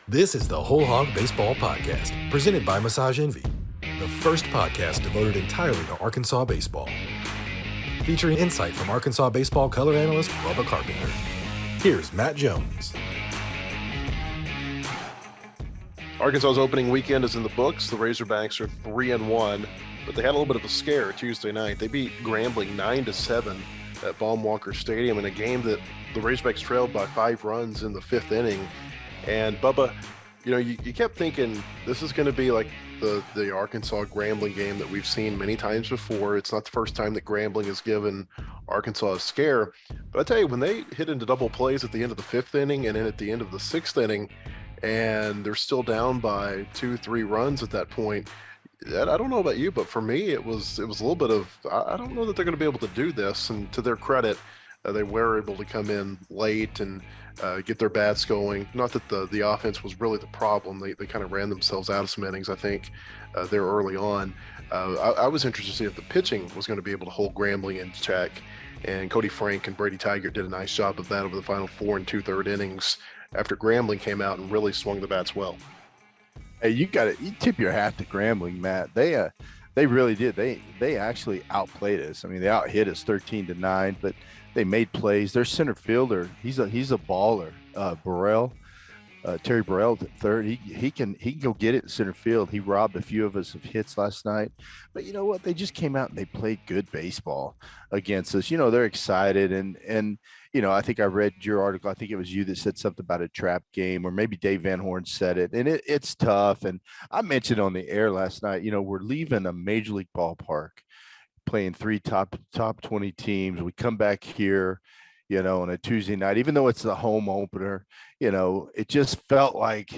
This is the Whole Hog Baseball Podcast, presented by Massage Envy, the first podcast devoted entirely to Arkansas baseball. Featuring insight from Arkansas baseball color analyst Bubba Carpenter. Here's Matt Jones. Arkansas's opening weekend is in the books. The Razorbacks are 3-1, but they had a little bit of a scare Tuesday night. They beat Grambling 9-7 at Baum-Walker Stadium in a game that the Razorbacks trailed by 5 runs in the 5th inning. And Bubba, you kept thinking this is going to be like the Arkansas Grambling game that we've seen many times before. It's not the first time that Grambling has given Arkansas a scare. But I tell you, when they hit into double plays at the end of the 5th inning and then at the end of the 6th inning, and they're still down by 2-3 runs at that point, I don't know about you, but for me, it was a little bit of, I don't know that they're going to be able to do this. And to their credit, they were able to come in late and get their bats going. Not that the offense was really the problem. They kind of ran themselves out of some innings, I think, there early on. I was interested to see if the pitching was going to be able to hold Grambling in check. And Cody Frank and Brady Tigert did a nice job of that over the final 4 2/3 innings after Grambling came out and really swung the bats well. Hey, you tip your hat to Grambling, Matt. They really did. They actually outplayed us. I mean, they out-hit us 13-9, but they made plays. Their center fielder, he's a baller. Terry Burrell at third. He can go get it in center field. He robbed a few of us of hits last night. But you know what? They just came out and they played good baseball against us. They're excited and I think I read your article. I think it was you that said something about a trap game, or maybe Dave Van Horn said it. And it's tough. And I mentioned on the air last night, we're leaving a major league ballpark, playing 3 top 20 teams. We come back here, on a Tuesday night, even though it's the home opener, it just felt like,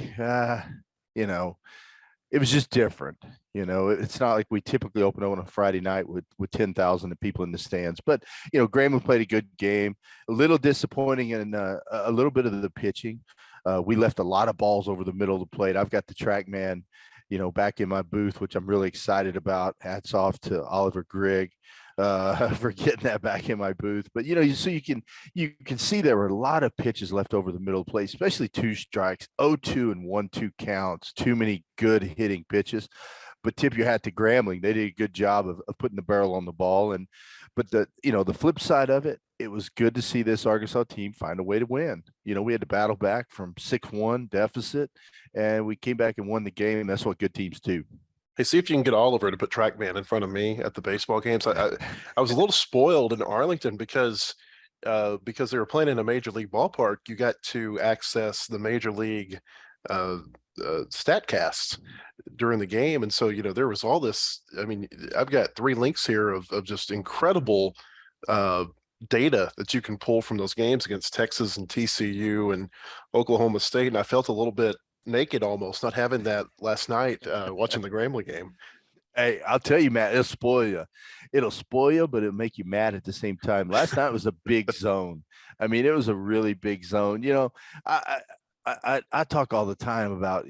it was just different. It's not like we typically open on a Friday night with 10,000 people in the stands. But, Grambling played a good game, a little disappointing in a little bit of the pitching. We left a lot of balls over the middle of the plate. I've got the TrackMan, back in my booth, which I'm really excited about. Hats off to Oliver Grigg for getting that back in my booth. But, so you can see there were a lot of pitches left over the middle of the plate, especially 2 strikes, 0-2 and 1-2 counts, too many good hitting pitches. But tip your hat to Grambling. They did a good job of putting the barrel on the ball. But the flip side of it, it was good to see this Arkansas team find a way to win. We had to battle back from 6-1 deficit, and we came back and won the game. That's what good teams do. Hey, see if you can get Oliver to put TrackMan in front of me at the baseball games. I was a little spoiled in Arlington because they were playing in a major league ballpark. You got to access the major league StatCasts during the game. And so, there was all this. I mean, I've got 3 links here of just incredible data that you can pull from those games against Texas and TCU and Oklahoma State. And I felt a little bit naked almost not having that last night watching the Grambling game. Hey, I'll tell you, Matt, it'll spoil you, but it'll make you mad at the same time. Last night was a big zone. I mean, it was a really big zone. I talk all the time about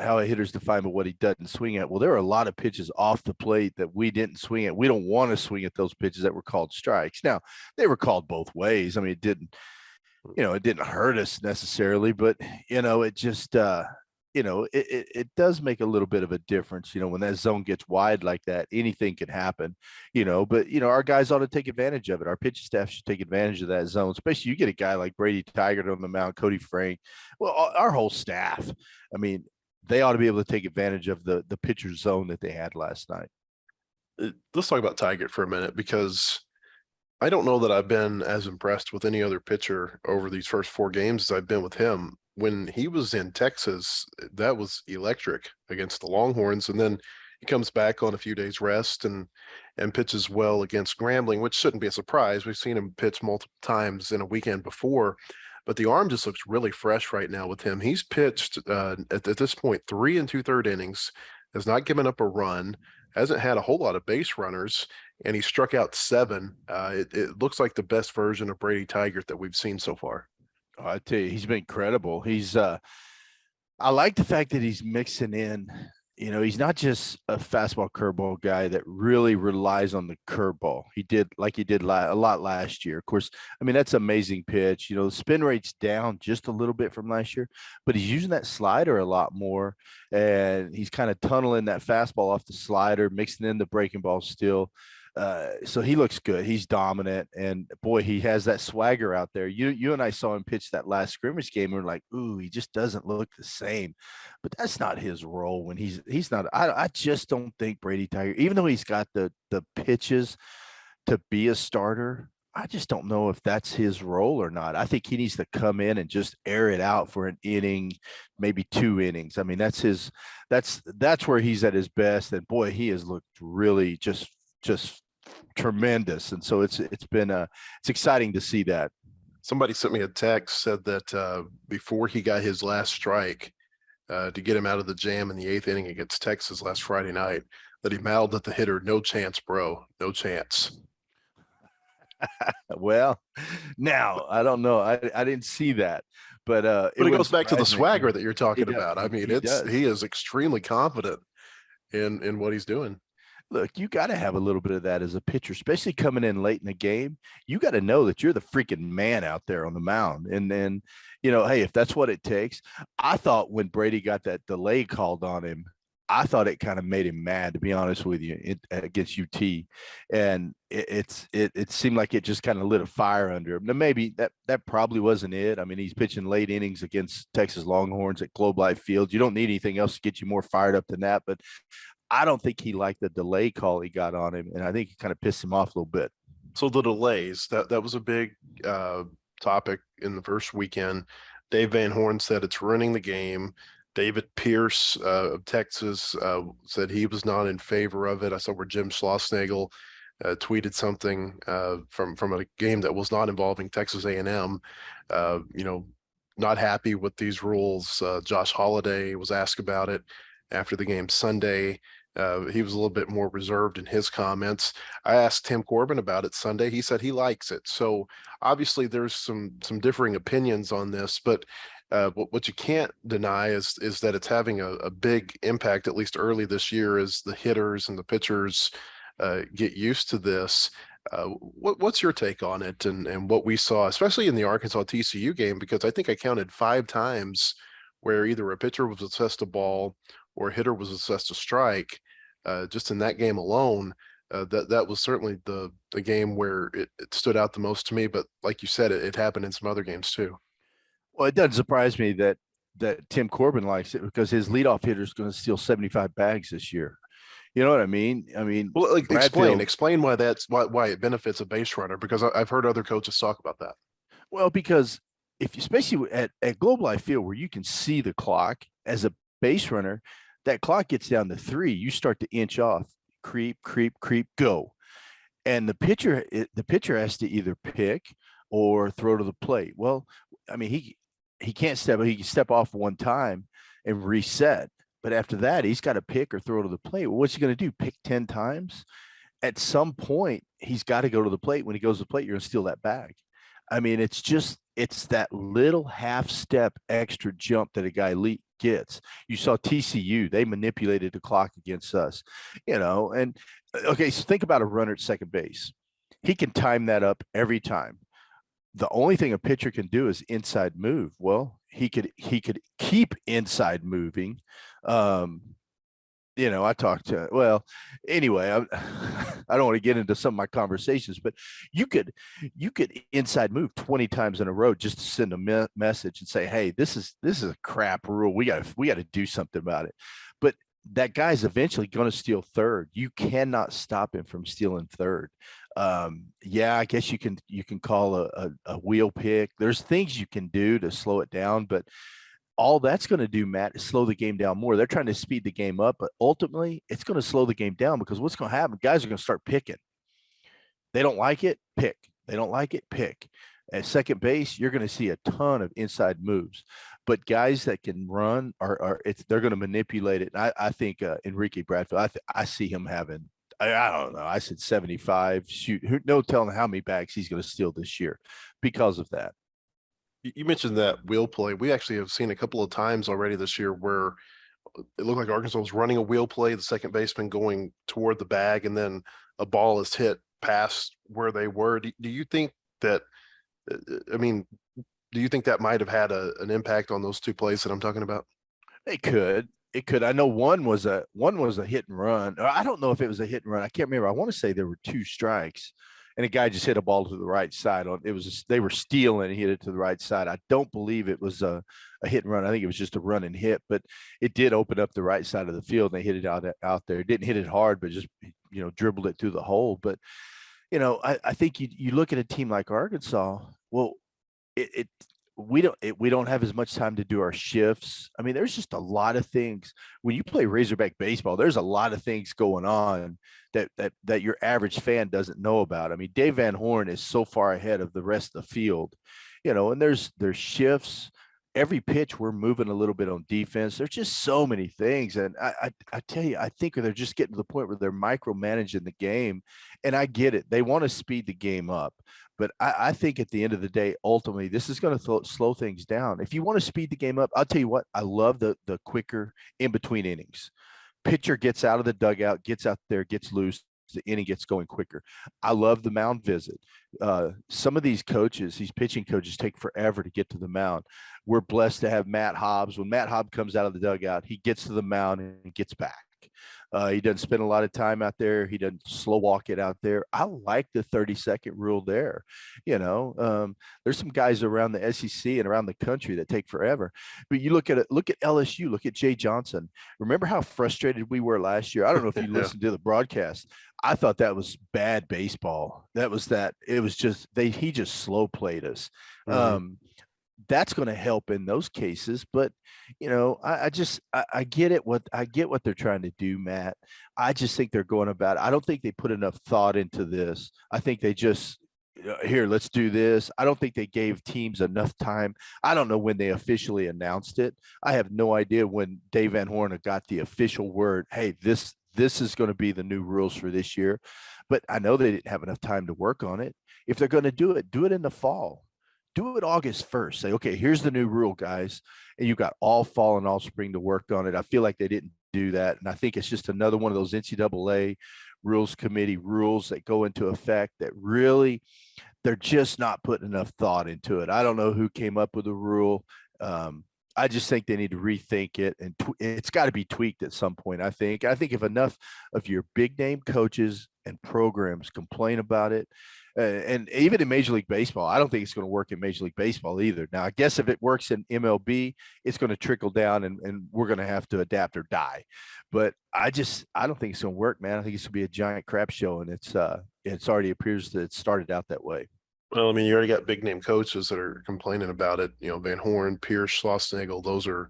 how a hitter's defined by what he doesn't swing at. Well, there are a lot of pitches off the plate that we didn't swing at. We don't want to swing at those pitches that were called strikes. Now, they were called both ways. I mean, it didn't hurt us necessarily, but it just it does make a little bit of a difference. When that zone gets wide like that, anything can happen. But our guys ought to take advantage of it. Our pitching staff should take advantage of that zone, especially you get a guy like Brady Tigert on the mound, Cody Frank. Well, our whole staff. I mean, they ought to be able to take advantage of the pitcher zone that they had last night. Let's talk about Tigert for a minute, because I don't know that I've been as impressed with any other pitcher over these first 4 games as I've been with him. When he was in Texas, that was electric against the Longhorns. And then he comes back on a few days rest and pitches well against Grambling, which shouldn't be a surprise. We've seen him pitch multiple times in a weekend before, but the arm just looks really fresh right now with him. He's pitched at this point 3 2/3 innings, has not given up a run, hasn't had a whole lot of base runners, and he struck out 7. It looks like the best version of Brady Tigert that we've seen so far. I tell you, he's been incredible. I like the fact that he's mixing in, he's not just a fastball curveball guy that really relies on the curveball. He did a lot last year. Of course, I mean, that's an amazing pitch. The spin rate's down just a little bit from last year, but he's using that slider a lot more. And he's kind of tunneling that fastball off the slider, mixing in the breaking ball still. So he looks good. He's dominant, and boy, he has that swagger out there. You and I saw him pitch that last scrimmage game, and we're like, ooh, he just doesn't look the same. But that's not his role when he's not. I just don't think Brady Tiger, even though he's got the pitches to be a starter, I just don't know if that's his role or not. I think he needs to come in and just air it out for an inning, maybe 2 innings. I mean, that's where he's at his best. And boy, he has looked really just tremendous. And so it's exciting to see that. Somebody sent me a text, said that before he got his last strike to get him out of the jam in the 8th inning against Texas last Friday night, that he mouthed at the hitter, "No chance, bro. No chance." Well, now I don't know. I didn't see that, but it goes back to the swagger that you're talking about. I mean, he is extremely confident in what he's doing. Look, you got to have a little bit of that as a pitcher, especially coming in late in the game. You got to know that you're the freaking man out there on the mound. And then, hey, if that's what it takes. I thought when Brady got that delay called on him, I thought it kind of made him mad, to be honest with you, against UT. And it seemed like it just kind of lit a fire under him. Now, maybe that probably wasn't it. I mean, he's pitching late innings against Texas Longhorns at Globe Life Field. You don't need anything else to get you more fired up than that. But I don't think he liked the delay call he got on him, and I think it kind of pissed him off a little bit. So the delays, that was a big topic in the first weekend. Dave Van Horn said it's ruining the game. David Pierce of Texas said he was not in favor of it. I saw where Jim Schlossnagel tweeted something from a game that was not involving Texas A&M, not happy with these rules. Josh Holliday was asked about it after the game Sunday. He was a little bit more reserved in his comments. I asked Tim Corbin about it Sunday. He said he likes it. So obviously there's some differing opinions on this, but what you can't deny is that it's having a big impact, at least early this year, as the hitters and the pitchers get used to this. What's your take on it and what we saw, especially in the Arkansas TCU game? Because I think I counted 5 times where either a pitcher was assessed a ball or a hitter was assessed a strike, just in that game alone. That was certainly the game where it stood out the most to me. But like you said, it happened in some other games too. Well, it doesn't surprise me that Tim Corbin likes it, because his leadoff hitter is going to steal 75 bags this year. You know what I mean? Well, explain why why it benefits a base runner, because I've heard other coaches talk about that. Well, because especially at Globe Life Field, where you can see the clock, as a base runner, that clock gets down to 3, you start to inch off, creep, go. And the pitcher has to either pick or throw to the plate. Well, I mean, he can't he can step off one time and reset. But after that, he's got to pick or throw to the plate. Well, what's he going to do? Pick 10 times? At some point, he's got to go to the plate. When he goes to the plate, you're going to steal that bag. I mean, it's that little half step extra jump that a guy gets. You saw TCU, they manipulated the clock against us, and okay, so think about a runner at second base. He can time that up every time. The only thing a pitcher can do is inside move. Well, he could keep inside moving. I talked to, well, anyway, I don't want to get into some of my conversations, but you could inside move 20 times in a row just to send a message and say, hey, this is a crap rule. We got to do something about it. But that guy's eventually going to steal third. You cannot stop him from stealing third. I guess you can call a wheel pick. There's things you can do to slow it down, but all that's going to do, Matt, is slow the game down more. They're trying to speed the game up, but ultimately it's going to slow the game down, because what's going to happen? Guys are going to start picking. They don't like it, pick. They don't like it, pick. At second base, you're going to see a ton of inside moves, but guys that can run they're going to manipulate it. And I think Enrique Bradfield, I see him having, I don't know, I said 75. Shoot, no telling how many bags he's going to steal this year because of that. You mentioned that wheel play. We actually have seen a couple of times already this year where it looked like Arkansas was running a wheel play, the second baseman going toward the bag, and then a ball is hit past where they were. Do you think that, I mean, do you think that might have had an impact on those two plays that I'm talking about? It could. It could. I know one was a hit and run. I don't know if it was a hit and run. I can't remember. I want to say there were 2 strikes, and a guy just hit a ball to the right side. They were stealing and hit it to the right side. I don't believe it was a hit and run. I think it was just a run and hit, but it did open up the right side of the field, and they hit it out there. It didn't hit it hard, but just dribbled it through the hole. But I think you look at a team like Arkansas. Well, we don't have as much time to do our shifts. I mean, there's just a lot of things when you play Razorback baseball. There's a lot of things going on that your average fan doesn't know about. I mean, Dave Van Horn is so far ahead of the rest of the field, and there's shifts. Every pitch we're moving a little bit on defense. There's just so many things. And I tell you, I think they're just getting to the point where they're micromanaging the game. And I get it. They want to speed the game up. But I think at the end of the day, ultimately, this is going to slow things down. If you want to speed the game up, I'll tell you what, I love the quicker in between innings. Pitcher gets out of the dugout, gets out there, gets loose. The inning gets going quicker. I love the mound visit. Some of these pitching coaches take forever to get to the mound. We're blessed to have Matt Hobbs. When Matt Hobbs comes out of the dugout, he gets to the mound and gets back. He doesn't spend a lot of time out there. He doesn't slow walk it out there. I like the 30-second rule there. There's some guys around the SEC and around the country that take forever. But you look at LSU, look at Jay Johnson. Remember how frustrated we were last year? I don't know if you listened to the broadcast. I thought that was bad baseball. It was just he just slow played us. Mm-hmm. That's going to help in those cases, but I get it. I get what they're trying to do, Matt. I just think they're going about it. I don't think they put enough thought into this. I think they just here, let's do this. I don't think they gave teams enough time. I don't know when they officially announced it. I have no idea when Dave Van Horn got the official word. Hey, this is going to be the new rules for this year. But I know they didn't have enough time to work on it. If they're going to do it in the fall. Do it August 1st. Say, okay, here's the new rule, guys. And you got all fall and all spring to work on it. I feel like they didn't do that. And I think it's just another one of those NCAA rules committee rules that go into effect that really, they're just not putting enough thought into it. I don't know who came up with the rule. I just think they need to rethink it, and it's got to be tweaked at some point. I think if enough of your big name coaches and programs complain about it, and even in Major League Baseball, I don't think it's going to work in Major League Baseball either. Now, I guess if it works in MLB, it's going to trickle down, and we're going to have to adapt or die. But I don't think it's going to work, man. I think it's going to be a giant crap show, and it's already appears that it started out that way. Well, I mean, you already got big name coaches that are complaining about it. Van Horn, Pierce, Schlossnagel, those are,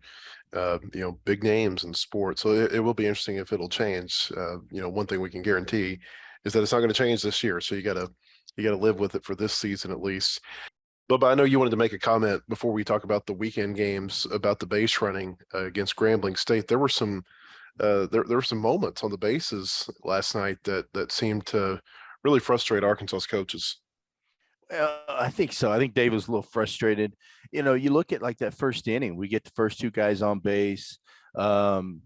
big names in sports. So it will be interesting if it'll change. One thing we can guarantee is that it's not going to change this year. So you got to live with it for this season at least. But I know you wanted to make a comment before we talk about the weekend games about the base running against Grambling State. There were some there were some moments on the bases last night that seemed to really frustrate Arkansas's coaches. I think so. I think Dave was a little frustrated. You look at like that first inning, we get the first 2 guys on base, and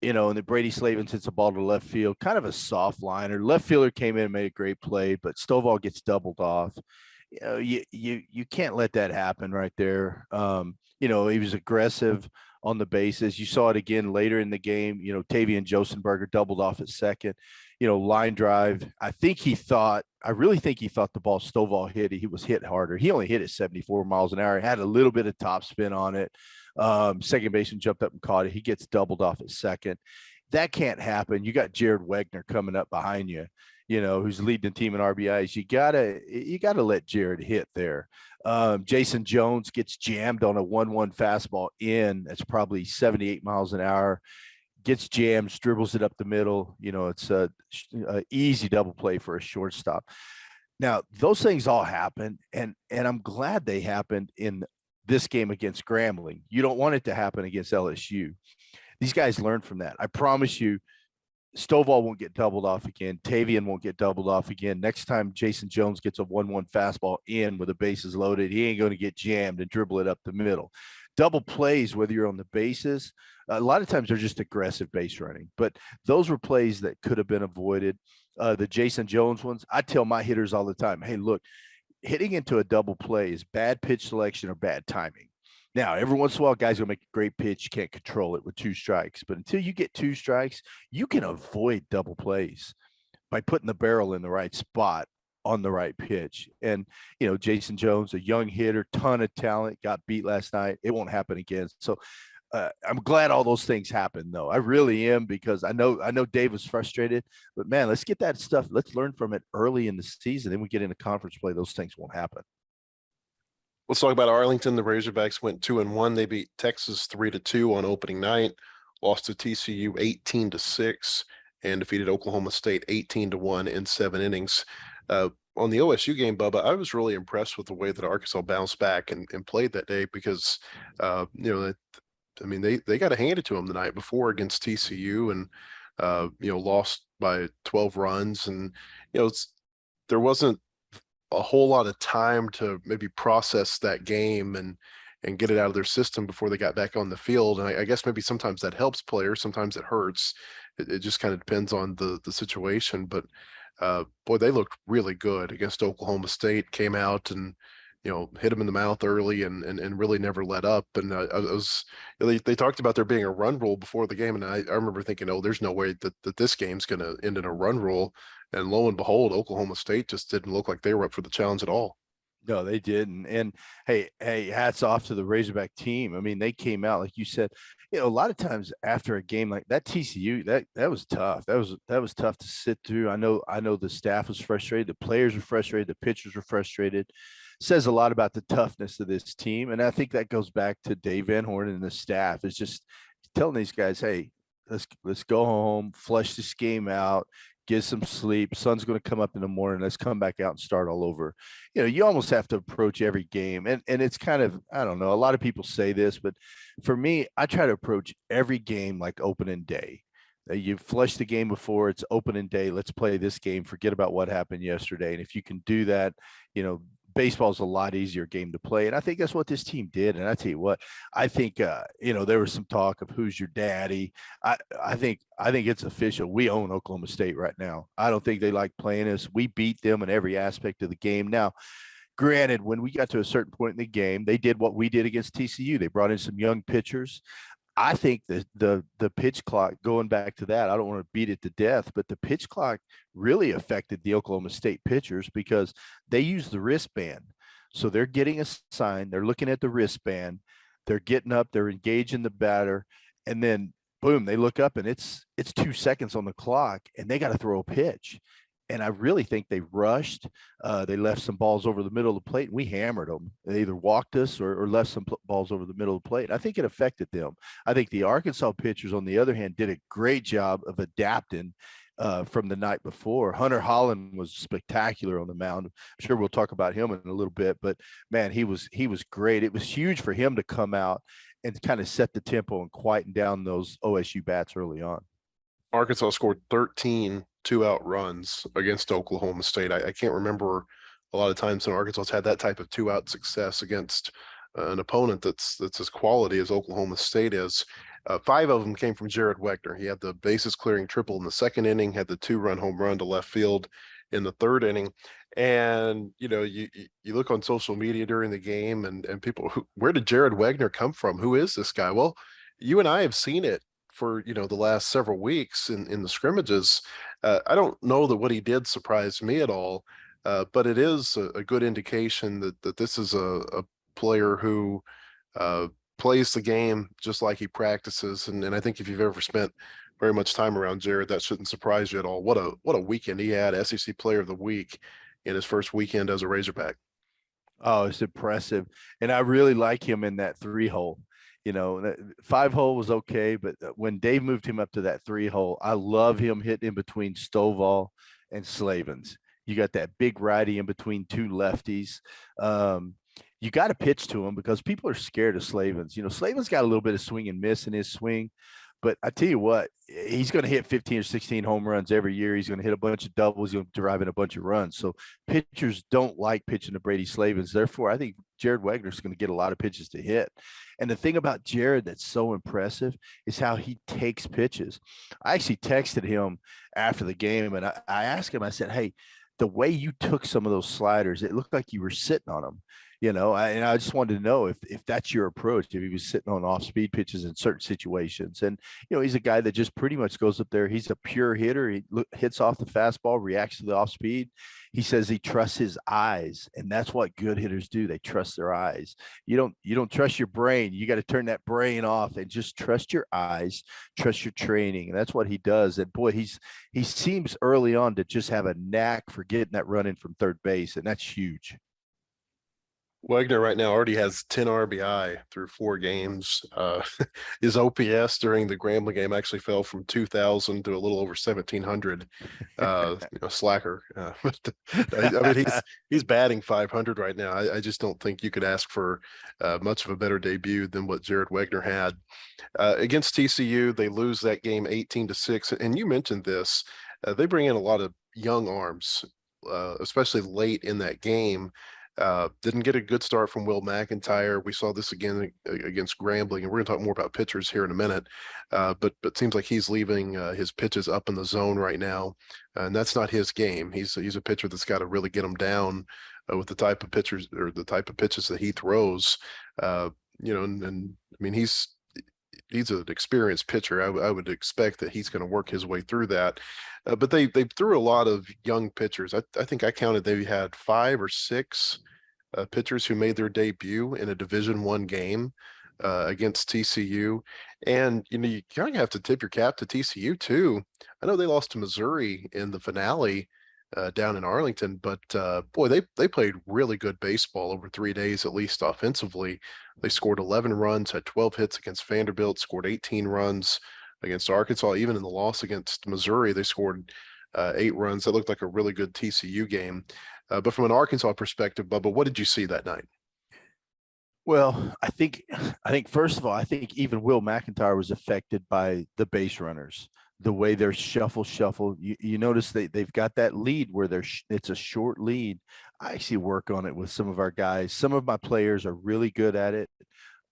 then Brady Slavin hits a ball to left field, kind of a soft liner. Left fielder came in and made a great play, but Stovall gets doubled off. You can't let that happen right there. He was aggressive on the bases. You saw it again later in the game. Tavian Josenberger doubled off at second. Line drive. I really think he thought the ball Stovall hit. He was hit harder. He only hit it 74 miles an hour. Had a little bit of top spin on it. Second baseman jumped up and caught it. He gets doubled off at second. That can't happen. You got Jared Wegner coming up behind you, who's leading the team in RBIs. You gotta let Jared hit there. Jason Jones gets jammed on a 1-1 fastball that's probably 78 miles an hour. Gets jammed, dribbles it up the middle. It's a easy double play for a shortstop. Now, those things all happen, and I'm glad they happened in this game against Grambling. You don't want it to happen against LSU. These guys learned from that. I promise you, Stovall won't get doubled off again. Tavian won't get doubled off again. Next time Jason Jones gets a 1-1 fastball in with the bases loaded, he ain't going to get jammed and dribble it up the middle. double plays, whether you're on the bases, a lot of times they're just aggressive base running, but those were plays that could have been avoided. The Jason Jones ones, I tell my hitters all the time, hey, look, hitting into a double play is bad pitch selection or bad timing. Now, every once in a while, guys will make a great pitch. You can't control it with 2 strikes. But until you get 2 strikes, you can avoid double plays by putting the barrel in the right spot on the right pitch. And, Jason Jones, a young hitter, ton of talent, got beat last night. It won't happen again. So I'm glad all those things happened, though. I really am, because I know Dave was frustrated, but man, let's get that stuff. Let's learn from it early in the season. Then we get into conference play. Those things won't happen. Let's talk about Arlington. The Razorbacks went 2-1. They beat Texas 3-2 on opening night, lost to TCU 18-6, and defeated Oklahoma State 18-1 in 7 innings. On the OSU game, Bubba, I was really impressed with the way that Arkansas bounced back and played that day, because they got to hand it to them the night before against TCU, and lost by 12 runs, and there wasn't a whole lot of time to maybe process that game and get it out of their system before they got back on the field. And I guess maybe sometimes that helps players, sometimes it hurts. It just kind of depends on the situation. But boy, they looked really good against Oklahoma State. Came out and hit them in the mouth early and really never let up. And they talked about there being a run rule before the game, and I remember thinking, oh, there's no way that this game's going to end in a run rule. And lo and behold, Oklahoma State just didn't look like they were up for the challenge at all. No, they didn't. And hey, hats off to the Razorback team. I mean, they came out, like you said, a lot of times after a game like that, TCU, that was tough. That was tough to sit through. I know the staff was frustrated, the players were frustrated, the pitchers were frustrated. Says a lot about the toughness of this team. And I think that goes back to Dave Van Horn and the staff. It's just telling these guys, hey, let's go home, flush this game out, get some sleep. Sun's going to come up in the morning. Let's come back out and start all over. You almost have to approach every game. And it's kind of, I don't know, a lot of people say this, but for me, I try to approach every game like opening day. You flush the game before, it's opening day. Let's play this game. Forget about what happened yesterday. And if you can do that, baseball is a lot easier game to play. And I think that's what this team did. And I tell you what, I think, there was some talk of who's your daddy. I think it's official. We own Oklahoma State right now. I don't think they like playing us. We beat them in every aspect of the game. Now, granted, when we got to a certain point in the game, they did what we did against TCU. They brought in some young pitchers. I think the pitch clock, going back to that, I don't want to beat it to death, but the pitch clock really affected the Oklahoma State pitchers because they use the wristband. So they're getting a sign, they're looking at the wristband, they're getting up, they're engaging the batter, and then boom, they look up and it's 2 seconds on the clock and they got to throw a pitch. And I really think they rushed. They left some balls over the middle of the plate. And we hammered them. They either walked us or left some balls over the middle of the plate. I think it affected them. I think the Arkansas pitchers, on the other hand, did a great job of adapting from the night before. Hunter Holland was spectacular on the mound. I'm sure we'll talk about him in a little bit, but man, he was great. It was huge for him to come out and kind of set the tempo and quieten down those OSU bats early on. Arkansas scored 13 two-out runs against Oklahoma State. I can't remember a lot of times when Arkansas has had that type of two-out success against an opponent that's as quality as Oklahoma State is. 5 of them came from Jared Wegner. He had the bases clearing triple in the second inning, had the 2-run home run to left field in the third inning. And, you look on social media during the game and people, where did Jared Wegner come from? Who is this guy? Well, you and I have seen it for the last several weeks in the scrimmages. I don't know that what he did surprised me at all, but it is a good indication that this is a player who plays the game just like he practices. And I think if you've ever spent very much time around Jared, that shouldn't surprise you at all. What a weekend he had, SEC Player of the Week in his first weekend as a Razorback. Oh, it's impressive. And I really like him in that 3-hole. 5-hole was okay, but when Dave moved him up to that 3-hole, I love him hitting in between Stovall and Slavens. You got that big righty in between 2 lefties. You got to pitch to him because people are scared of Slavens. Slavens got a little bit of swing and miss in his swing, but I tell you what, he's going to hit 15 or 16 home runs every year. He's going to hit a bunch of doubles. He's going to drive in a bunch of runs. So pitchers don't like pitching to Brady Slavens. Therefore, I think Jared Wagner's going to get a lot of pitches to hit. And the thing about Jared that's so impressive is how he takes pitches. I actually texted him after the game, and I asked him, I said, hey, the way you took some of those sliders, it looked like you were sitting on them. And I just wanted to know if that's your approach, if he was sitting on off-speed pitches in certain situations. And, he's a guy that just pretty much goes up there. He's a pure hitter. He hits off the fastball, reacts to the off-speed. He says he trusts his eyes, and that's what good hitters do. They trust their eyes. You don't trust your brain. You got to turn that brain off and just trust your eyes, trust your training. And that's what he does. And boy, he seems early on to just have a knack for getting that run in from third base, and that's huge. Wagner right now already has 10 RBI through 4 games. His OPS during the Grambling game actually fell from 2,000 to a little over 1,700. Slacker. But I mean, he's batting 500 right now. I just don't think you could ask for much of a better debut than what Jared Wagner had. Against TCU, they lose that game 18-6. And you mentioned this. They bring in a lot of young arms, especially late in that game. Didn't get a good start from Will McIntyre. We saw this again against Grambling, and we're going to talk more about pitchers here in a minute. But seems like he's leaving his pitches up in the zone right now, and that's not his game. He's a pitcher that's got to really get him down with the type of pitchers or the type of pitches that he throws. And I mean he's an experienced pitcher. I would expect that he's going to work his way through that. But they threw a lot of young pitchers. I think I counted they had 5 or 6 pitchers who made their debut in a Division I game against TCU. And, you kind of have to tip your cap to TCU too. I know they lost to Missouri in the finale down in Arlington, but boy, they played really good baseball over 3 days, at least offensively. They scored 11 runs, had 12 hits against Vanderbilt, scored 18 runs against Arkansas. Even in the loss against Missouri, they scored 8 runs. That looked like a really good TCU game. But from an Arkansas perspective, Bubba, what did you see that night? Well, I think first of all, I think even Will McIntyre was affected by the base runners, the way they're shuffle. You notice they've got that lead where it's a short lead. I actually work on it with some of our guys. Some of my players are really good at it.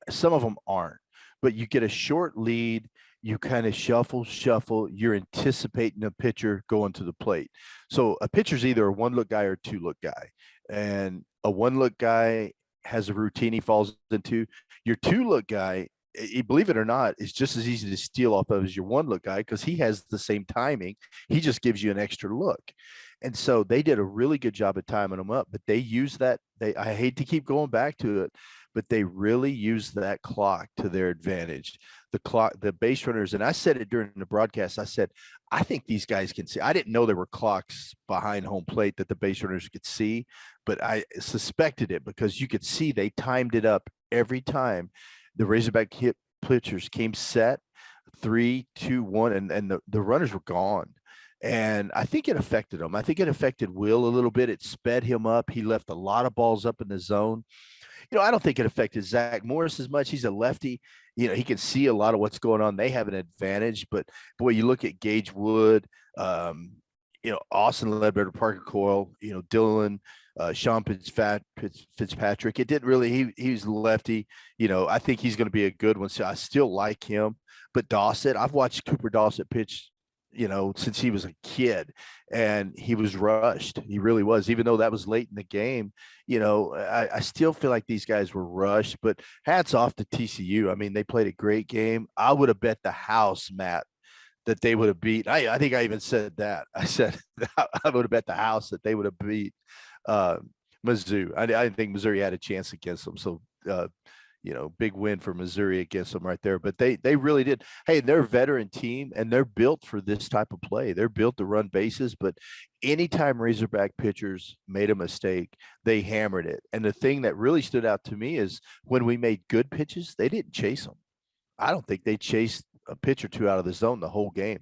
Some of them aren't. But you get a short lead, you kind of shuffle, you're anticipating a pitcher going to the plate. So a pitcher's either a one-look guy or a two-look guy. And a one-look guy has a routine he falls into. Your two-look guy, believe it or not, is just as easy to steal off of as your one-look guy because he has the same timing. He just gives you an extra look. And so they did a really good job of timing them up, but they use that. I hate to keep going back to it, but they really use that clock to their advantage. The base runners, and I said it during the broadcast, I said, I think these guys can see. I didn't know there were clocks behind home plate that the base runners could see, but I suspected it because you could see they timed it up every time the Razorback hit pitchers came set 3, 2, 1, and the runners were gone. And I think it affected him. I think it affected Will a little bit. It sped him up. He left a lot of balls up in the zone. I don't think it affected Zach Morris as much. He's a lefty. He can see a lot of what's going on. They have an advantage. But, boy, you look at Gage Wood, Austin Ledbetter, Parker Coyle, Dylan, Sean Fitzpatrick. It didn't really – he's lefty. I think he's going to be a good one. So I still like him. But Dawson, I've watched Cooper Dawson pitch since he was a kid, and he was rushed. He really was, even though that was late in the game. I still feel like these guys were rushed, but hats off to TCU. I mean, they played a great game. I would have bet the house, Matt, that they would have beat. I think I even said that. I said I would have bet the house that they would have beat Mizzou. I didn't think Missouri had a chance against them. So, big win for Missouri against them right there. But they really did. Hey, they're a veteran team, and they're built for this type of play. They're built to run bases, but anytime Razorback pitchers made a mistake, they hammered it. And the thing that really stood out to me is when we made good pitches, they didn't chase them. I don't think they chased a pitch or two out of the zone the whole game.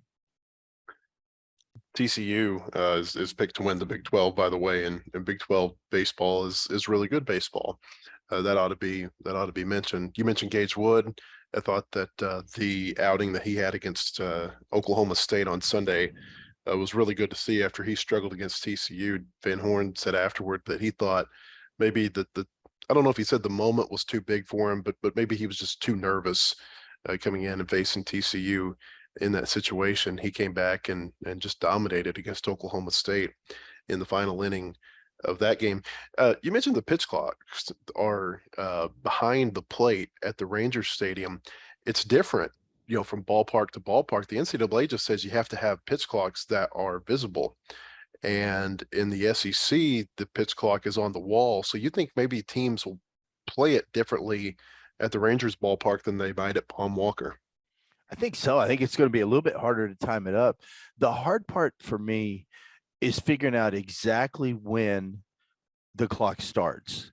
TCU is picked to win the Big 12, by the way, and Big 12 baseball is really good baseball. That ought to be mentioned. You mentioned Gage Wood. I thought that the outing that he had against Oklahoma State on Sunday was really good to see after he struggled against TCU. Van Horn said afterward that he thought maybe that I don't know if he said the moment was too big for him, but maybe he was just too nervous coming in and facing TCU in that situation. He came back and just dominated against Oklahoma State in the final inning of that game. You mentioned the pitch clocks are behind the plate at the Rangers Stadium. It's different, from ballpark to ballpark. The NCAA just says you have to have pitch clocks that are visible. And in the SEC, the pitch clock is on the wall. So you think maybe teams will play it differently at the Rangers ballpark than they might at Palm Walker. I think so. I think it's going to be a little bit harder to time it up. The hard part for me is figuring out exactly when the clock starts.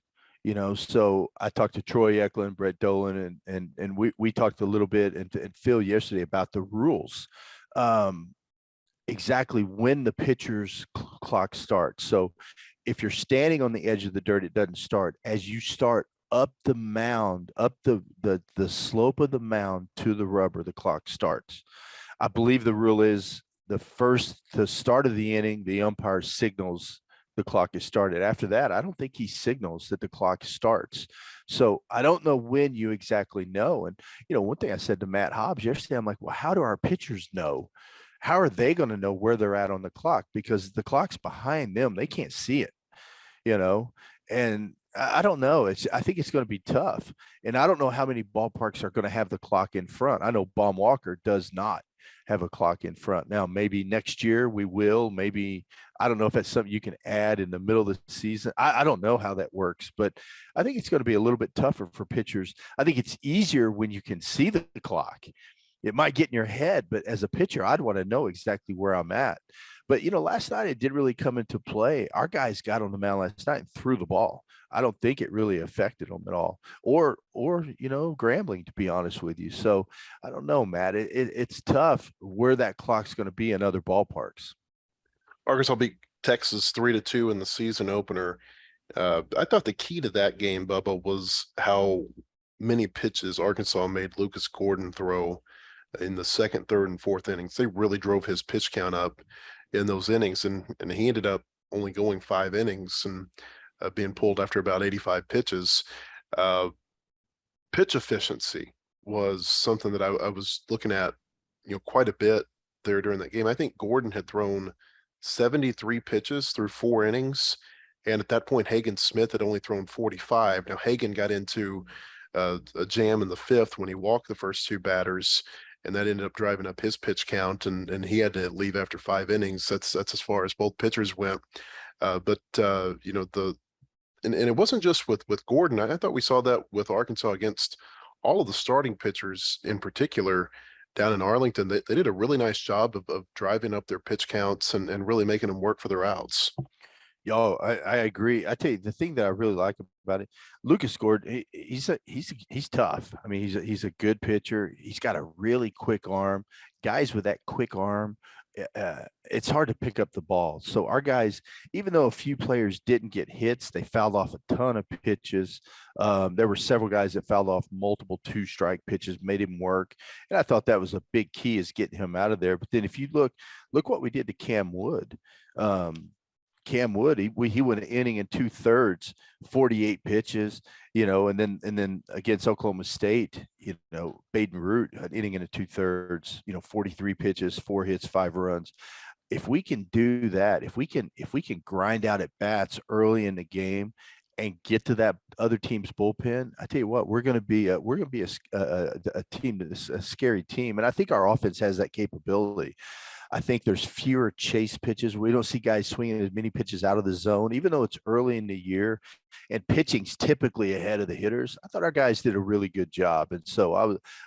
So I talked to Troy Eklund, Brett Dolan, and we talked a little bit and Phil yesterday about the rules. Exactly when the pitcher's clock starts. So if you're standing on the edge of the dirt, it doesn't start. As you start up the mound, up the slope of the mound to the rubber, the clock starts. I believe the rule is the start of the inning, the umpire signals the clock is started. After that, I don't think he signals that the clock starts. So I don't know when you exactly know. And, one thing I said to Matt Hobbs yesterday, I'm like, well, how do our pitchers know? How are they going to know where they're at on the clock? Because the clock's behind them. They can't see it, and I don't know. I think it's going to be tough. And I don't know how many ballparks are going to have the clock in front. I know Baum Walker does not have a clock in front. Now, maybe next year we will. Maybe, I don't know if that's something you can add in the middle of the season. I don't know how that works, but I think it's going to be a little bit tougher for pitchers. I think it's easier when you can see the clock. It might get in your head, but as a pitcher, I'd want to know exactly where I'm at. But, last night it did really come into play. Our guys got on the mound last night and threw the ball. I don't think it really affected them at all, or Grambling, to be honest with you. So I don't know, Matt. It's tough where that clock's going to be in other ballparks. Arkansas beat Texas 3-2 in the season opener. I thought the key to that game, Bubba, was how many pitches Arkansas made Lucas Gordon throw in the second, third, and fourth innings. They really drove his pitch count up in those innings, and he ended up only going 5 innings and being pulled after about 85 pitches. Pitch efficiency was something that I was looking at, quite a bit there during that game. I think Gordon had thrown 73 pitches through 4 innings, and at that point, Hagen Smith had only thrown 45. Now, Hagen got into a jam in the 5th when he walked the first 2 batters, and that ended up driving up his pitch count, and he had to leave after 5 innings. That's as far as both pitchers went. But it wasn't just with Gordon. I thought we saw that with Arkansas against all of the starting pitchers in particular down in Arlington. They did a really nice job of driving up their pitch counts and really making them work for their outs. Yo, I agree. I tell you, the thing that I really like about it, Lucas Gordon, he's tough. I mean, he's a good pitcher. He's got a really quick arm. Guys with that quick arm, it's hard to pick up the ball. So our guys, even though a few players didn't get hits, they fouled off a ton of pitches. There were several guys that fouled off multiple 2-strike pitches, made him work. And I thought that was a big key, is getting him out of there. But then if you look what we did to Cam Wood. Cam Wood, he went an inning and 2/3, 48 pitches, and then against Oklahoma State, Baden Root, an inning and a 2/3, 43 pitches, 4 hits, 5 runs. If we can do that, if we can grind out at bats early in the game and get to that other team's bullpen, I tell you what, we're going to be a team that's a scary team, and I think our offense has that capability. I think there's fewer chase pitches. We don't see guys swinging as many pitches out of the zone, even though it's early in the year and pitching's typically ahead of the hitters. I thought our guys did a really good job. And so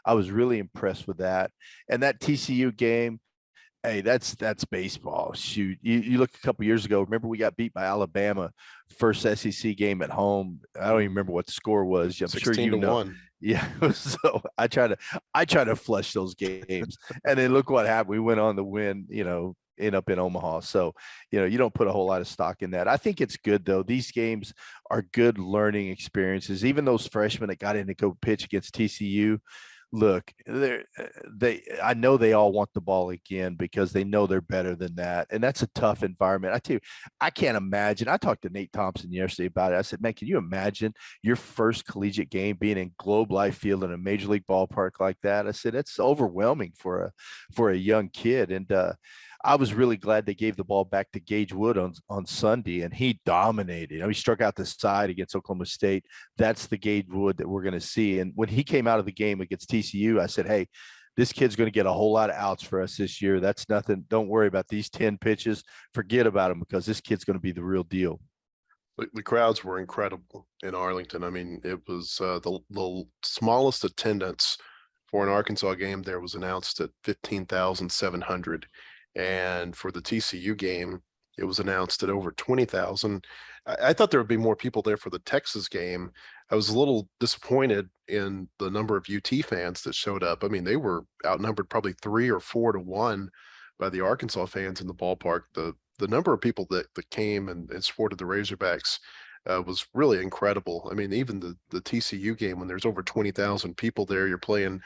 I was really impressed with that. And that TCU game, hey, that's baseball. Shoot, you look a couple years ago. Remember, we got beat by Alabama, first SEC game at home. I don't even remember what the score was. I'm sure you know. 1. Yeah. So I try to flush those games, and then look what happened. We went on to win. End up in Omaha. So you don't put a whole lot of stock in that. I think it's good though. These games are good learning experiences. Even those freshmen that got in to go pitch against TCU. look, I know they all want the ball again because they know they're better than that. And that's a tough environment. I tell you, I can't imagine. I talked to Nate Thompson yesterday about it. I said, man, can you imagine your first collegiate game being in Globe Life Field in a major league ballpark like that? I said, it's overwhelming for a young kid. And I was really glad they gave the ball back to Gage Wood on Sunday, and he dominated. He struck out the side against Oklahoma State. That's the Gage Wood that we're going to see. And when he came out of the game against TCU, I said, hey, this kid's going to get a whole lot of outs for us this year. That's nothing. Don't worry about these 10 pitches. Forget about them because this kid's going to be the real deal. The crowds were incredible in Arlington. I mean, it was the smallest attendance for an Arkansas game there was announced at 15,700. And for the TCU game, it was announced at over 20,000. I thought there would be more people there for the Texas game. I was a little disappointed in the number of UT fans that showed up. I mean, they were outnumbered probably 3 or 4 to 1 by the Arkansas fans in the ballpark. The number of people that came and supported the Razorbacks was really incredible. I mean, even the TCU game, when there's over 20,000 people there, you're playing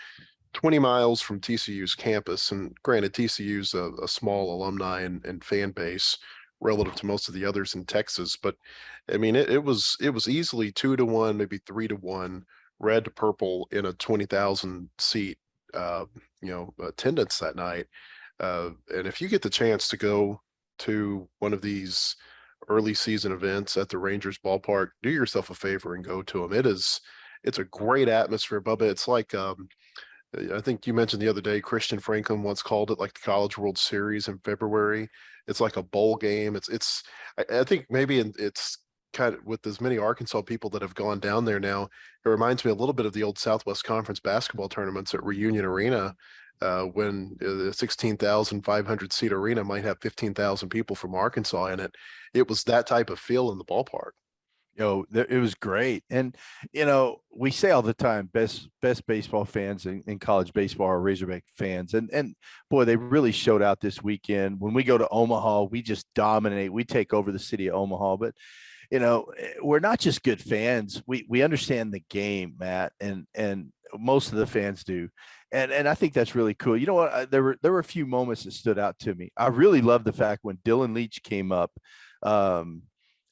20 miles from TCU's campus. And granted, TCU's a small alumni and fan base relative to most of the others in Texas. But I mean, it was easily 2 to 1, maybe 3 to 1, red to purple in a 20,000 seat, attendance that night. And if you get the chance to go to one of these early season events at the Rangers ballpark, do yourself a favor and go to them. It's a great atmosphere, Bubba. It's like, I think you mentioned the other day, Christian Franklin once called it like the College World Series in February. It's like a bowl game. I think maybe it's kind of with as many Arkansas people that have gone down there now, it reminds me a little bit of the old Southwest Conference basketball tournaments at Reunion Arena, when the 16,500 seat arena might have 15,000 people from Arkansas in it. It was that type of feel in the ballpark. It was great. And, we say all the time, best baseball fans in college baseball are Razorback fans. And boy, they really showed out this weekend. When we go to Omaha, we just dominate. We take over the city of Omaha. But, we're not just good fans. We understand the game, Matt, and most of the fans do. And I think that's really cool. You know what? There were a few moments that stood out to me. I really love the fact when Dylan Leach came up,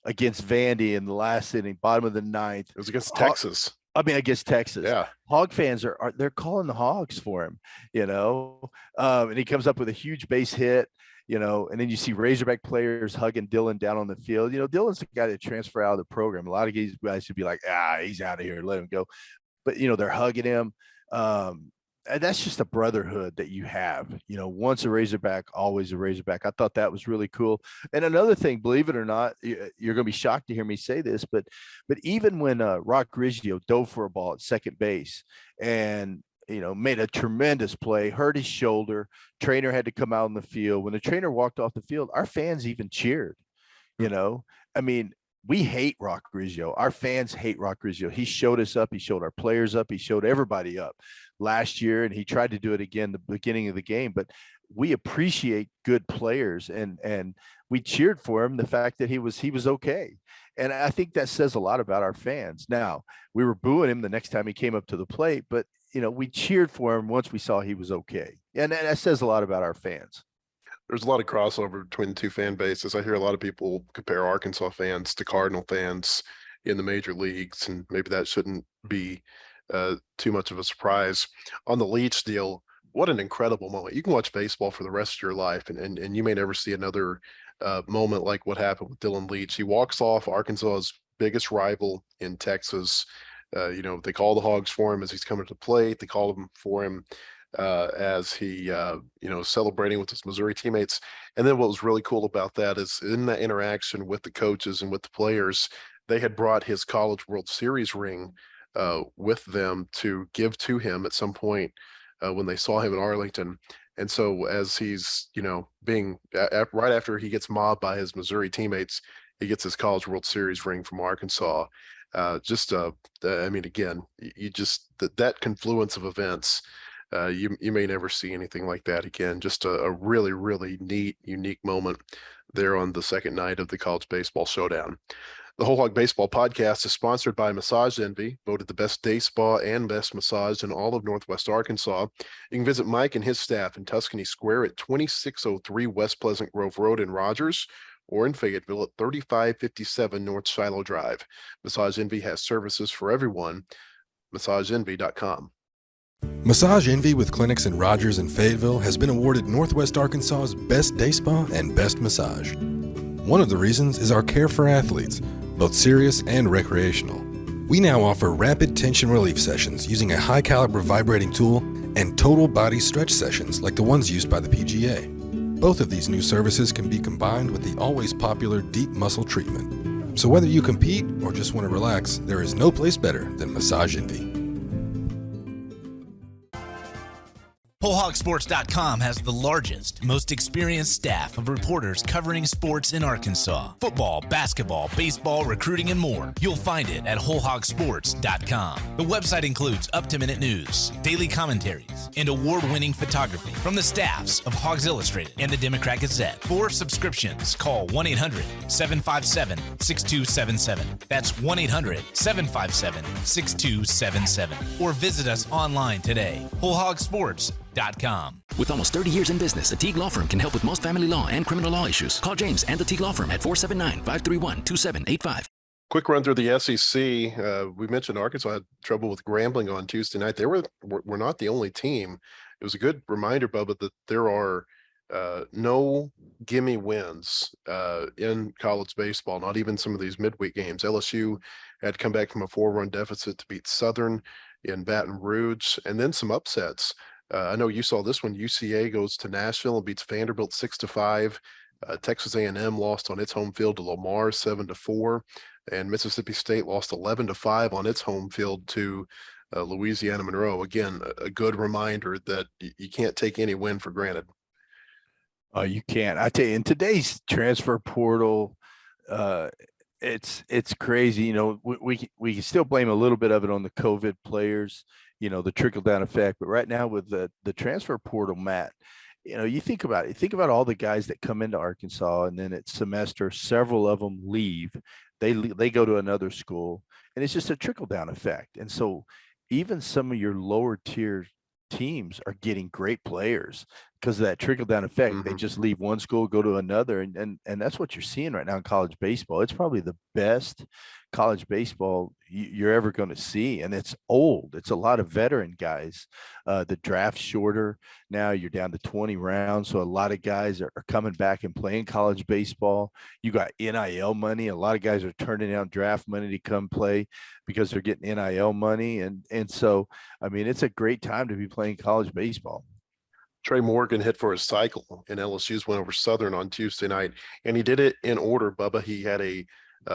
against Vandy in the last inning, bottom of the ninth. It was against Texas. Against Texas. Yeah. Hog fans they're calling the Hogs for him, and he comes up with a huge base hit, and then you see Razorback players hugging Dylan down on the field. Dylan's the guy that transfer out of the program. A lot of these guys would be like, he's out of here, let him go. But, they're hugging him. And that's just a brotherhood that you have, once a Razorback, always a Razorback. I thought that was really cool. And another thing, believe it or not, you're going to be shocked to hear me say this, but even when Rock Riggio dove for a ball at second base and, made a tremendous play, hurt his shoulder, trainer had to come out on the field. When the trainer walked off the field, our fans even cheered, I mean, we hate Rock Riggio. Our fans hate Rock Riggio. He showed us up. He showed our players up. He showed everybody up last year, and he tried to do it again the beginning of the game. But we appreciate good players, and we cheered for him, the fact that he was okay. And I think that says a lot about our fans. Now, we were booing him the next time he came up to the plate, but, we cheered for him once we saw he was okay. And that says a lot about our fans. There's a lot of crossover between the two fan bases. I hear a lot of people compare Arkansas fans to Cardinal fans in the major leagues, and maybe that shouldn't be too much of a surprise. On the Leach deal, what an incredible moment. You can watch baseball for the rest of your life, and you may never see another moment like what happened with Dylan Leach. He walks off Arkansas's biggest rival in Texas. They call the Hogs for him as he's coming to the plate. They call him for him as he, celebrating with his Missouri teammates. And then what was really cool about that is in that interaction with the coaches and with the players, they had brought his College World Series ring with them to give to him at some point when they saw him in Arlington. And so as he's, being right after he gets mobbed by his Missouri teammates, he gets his College World Series ring from Arkansas. Again, that confluence of events, you may never see anything like that again. Just a really, really neat, unique moment there on the second night of the College Baseball Showdown. The Whole Hog Baseball Podcast is sponsored by Massage Envy, voted the best day spa and best massage in all of Northwest Arkansas. You can visit Mike and his staff in Tuscany Square at 2603 West Pleasant Grove Road in Rogers, or in Fayetteville at 3557 North Shiloh Drive. Massage Envy has services for everyone. MassageEnvy.com. Massage Envy with clinics in Rogers and Fayetteville has been awarded Northwest Arkansas's Best Day Spa and Best Massage. One of the reasons is our care for athletes, both serious and recreational. We now offer rapid tension relief sessions using a high-caliber vibrating tool and total body stretch sessions like the ones used by the PGA. Both of these new services can be combined with the always popular deep muscle treatment. So whether you compete or just want to relax, there is no place better than Massage Envy. WholeHogSports.com has the largest, most experienced staff of reporters covering sports in Arkansas. Football, basketball, baseball, recruiting, and more. You'll find it at WholeHogSports.com. The website includes up-to-minute news, daily commentaries, and award-winning photography from the staffs of Hogs Illustrated and the Democrat Gazette. For subscriptions, call 1-800-757-6277. That's 1-800-757-6277. Or visit us online today. WholeHogSports.com. With almost 30 years in business, the Teague Law Firm can help with most family law and criminal law issues. Call James and the Teague Law Firm at 479-531-2785. Quick run through the SEC. We mentioned Arkansas had trouble with Grambling on Tuesday night. They were not the only team. It was a good reminder, Bubba, that there are no gimme wins in college baseball, not even some of these midweek games. LSU had come back from a 4-run deficit to beat Southern in Baton Rouge, and then some upsets. I know you saw this one. UCA goes to Nashville and beats Vanderbilt 6-5. Texas A&M lost on its home field to Lamar 7-4, and Mississippi State lost 11-5 on its home field to Louisiana Monroe. Again, a good reminder that you can't take any win for granted. You can't. I tell you, in today's transfer portal, it's crazy. You know, we can still blame a little bit of it on the COVID players, you know, the trickle down effect. But right now with the transfer portal, Matt, you know, you think about it. Think about all the guys that come into Arkansas, and then at semester, several of them leave. They go to another school, and it's just a trickle down effect. And so even some of your lower tier teams are getting great players because of that trickle down effect. They just leave one school, go to another, and that's what you're seeing right now in college baseball. It's probably the best college baseball you're ever going to see, and it's old. It's a lot of veteran guys. The draft's shorter now. You're down to 20 rounds, so a lot of guys are coming back and playing college baseball. You got NIL money. A lot of guys are turning down draft money to come play because they're getting NIL money, and so I mean, it's a great time to be playing college baseball. Trey Morgan hit for his cycle in LSU's win over Southern on Tuesday night, and he did it in order, Bubba. He had a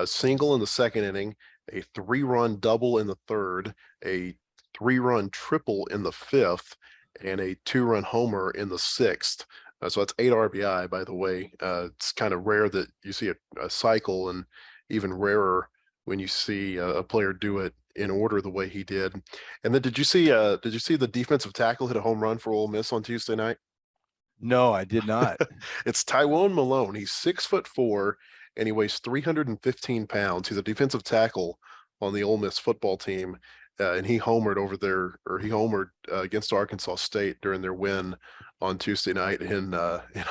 single in the second inning, a 3-run double in the third, a 3-run triple in the fifth, and a 2-run homer in the sixth. So that's 8 RBI, by the way. It's kind of rare that you see a cycle, and even rarer when you see a player do it in order the way he did. And then did you see the defensive tackle hit a home run for Ole Miss on Tuesday night? No, I did not. It's Tywone Malone. He's 6'4", and he weighs 315 pounds. He's a defensive tackle on the Ole Miss football team. And he homered against Arkansas State during their win on Tuesday night in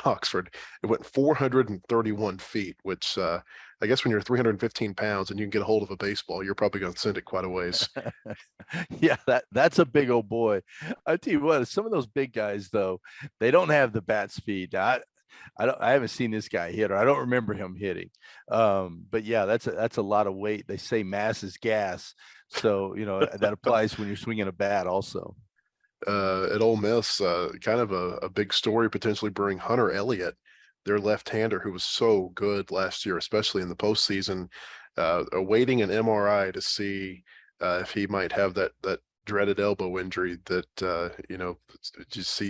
Oxford. It went 431 feet, which I guess when you're 315 pounds and you can get a hold of a baseball, you're probably going to send it quite a ways. Yeah, that's a big old boy. I tell you what, some of those big guys though, they don't have the bat speed. I haven't seen this guy hit, or I don't remember him hitting. But yeah, that's a lot of weight. They say mass is gas, so you know that applies when you're swinging a bat also. At Ole Miss, kind of a big story potentially brewing. Hunter Elliott, their left-hander, who was so good last year, especially in the postseason, awaiting an MRI to see if he might have that dreaded elbow injury that just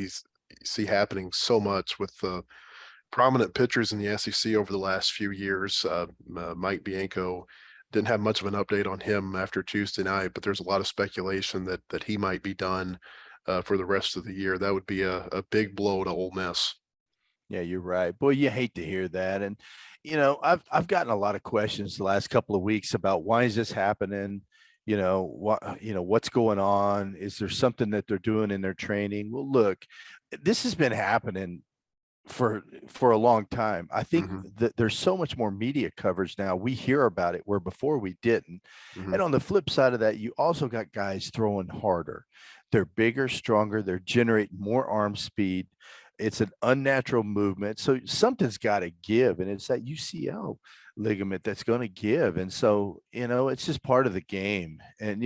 see happening so much with the prominent pitchers in the SEC over the last few years. Mike Bianco didn't have much of an update on him after Tuesday night, but there's a lot of speculation that he might be done for the rest of the year. That would be a big blow to Ole Miss. Yeah, you're right. Boy, you hate to hear that. And I've gotten a lot of questions the last couple of weeks about why is this happening? What's going on? Is there something that they're doing in their training? Well, look, this has been happening for a long time. I think Hmm. that there's so much more media coverage now. We hear about it where before we didn't. Hmm. And on the flip side of that, you also got guys throwing harder. They're bigger, stronger, they're generating more arm speed. It's an unnatural movement. So something's got to give. And it's that UCL ligament that's going to give. And so, it's just part of the game. And,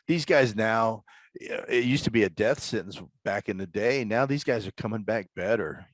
these guys now, it used to be a death sentence back in the day. Now these guys are coming back better,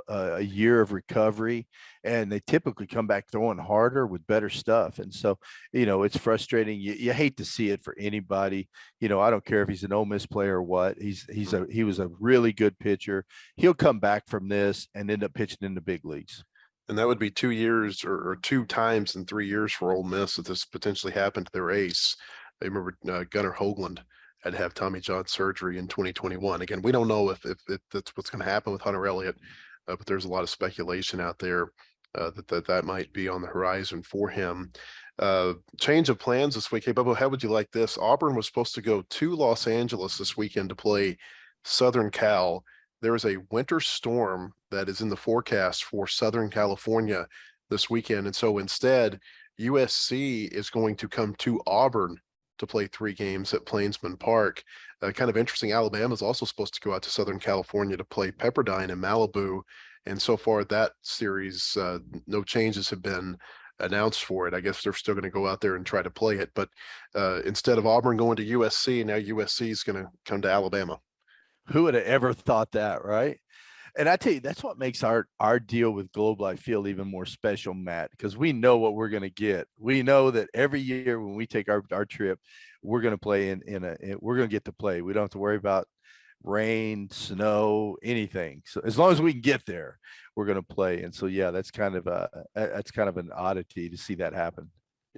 a year of recovery, and they typically come back throwing harder with better stuff. And so, it's frustrating. You hate to see it for anybody. I don't care if he's an Ole Miss player or what. He was a really good pitcher. He'll come back from this and end up pitching in the big leagues. And that would be 2 years or two times in 3 years for Ole Miss that this potentially happened to their ace. I remember Gunnar Hoagland had to have Tommy John surgery in 2021. Again, we don't know if that's what's going to happen with Hunter Elliott, but there's a lot of speculation out there that might be on the horizon for him. Change of plans this week. Hey, Bubba, how would you like this? Auburn was supposed to go to Los Angeles this weekend to play Southern Cal. There is a winter storm that is in the forecast for Southern California this weekend. And so instead, USC is going to come to Auburn to play 3 games at Plainsman Park. Kind of interesting. Alabama is also supposed to go out to Southern California to play Pepperdine in Malibu. And so far, that series, no changes have been announced for it. I guess they're still going to go out there and try to play it. But instead of Auburn going to USC, now USC is going to come to Alabama. Who would have ever thought that, right? And I tell you, that's what makes our deal with Global I feel even more special, Matt, because we know what we're going to get. We know that every year when we take our trip, we're going to play we're going to get to play. We don't have to worry about rain, snow, anything. So as long as we can get there, we're going to play. And so, yeah, that's kind of an oddity to see that happen.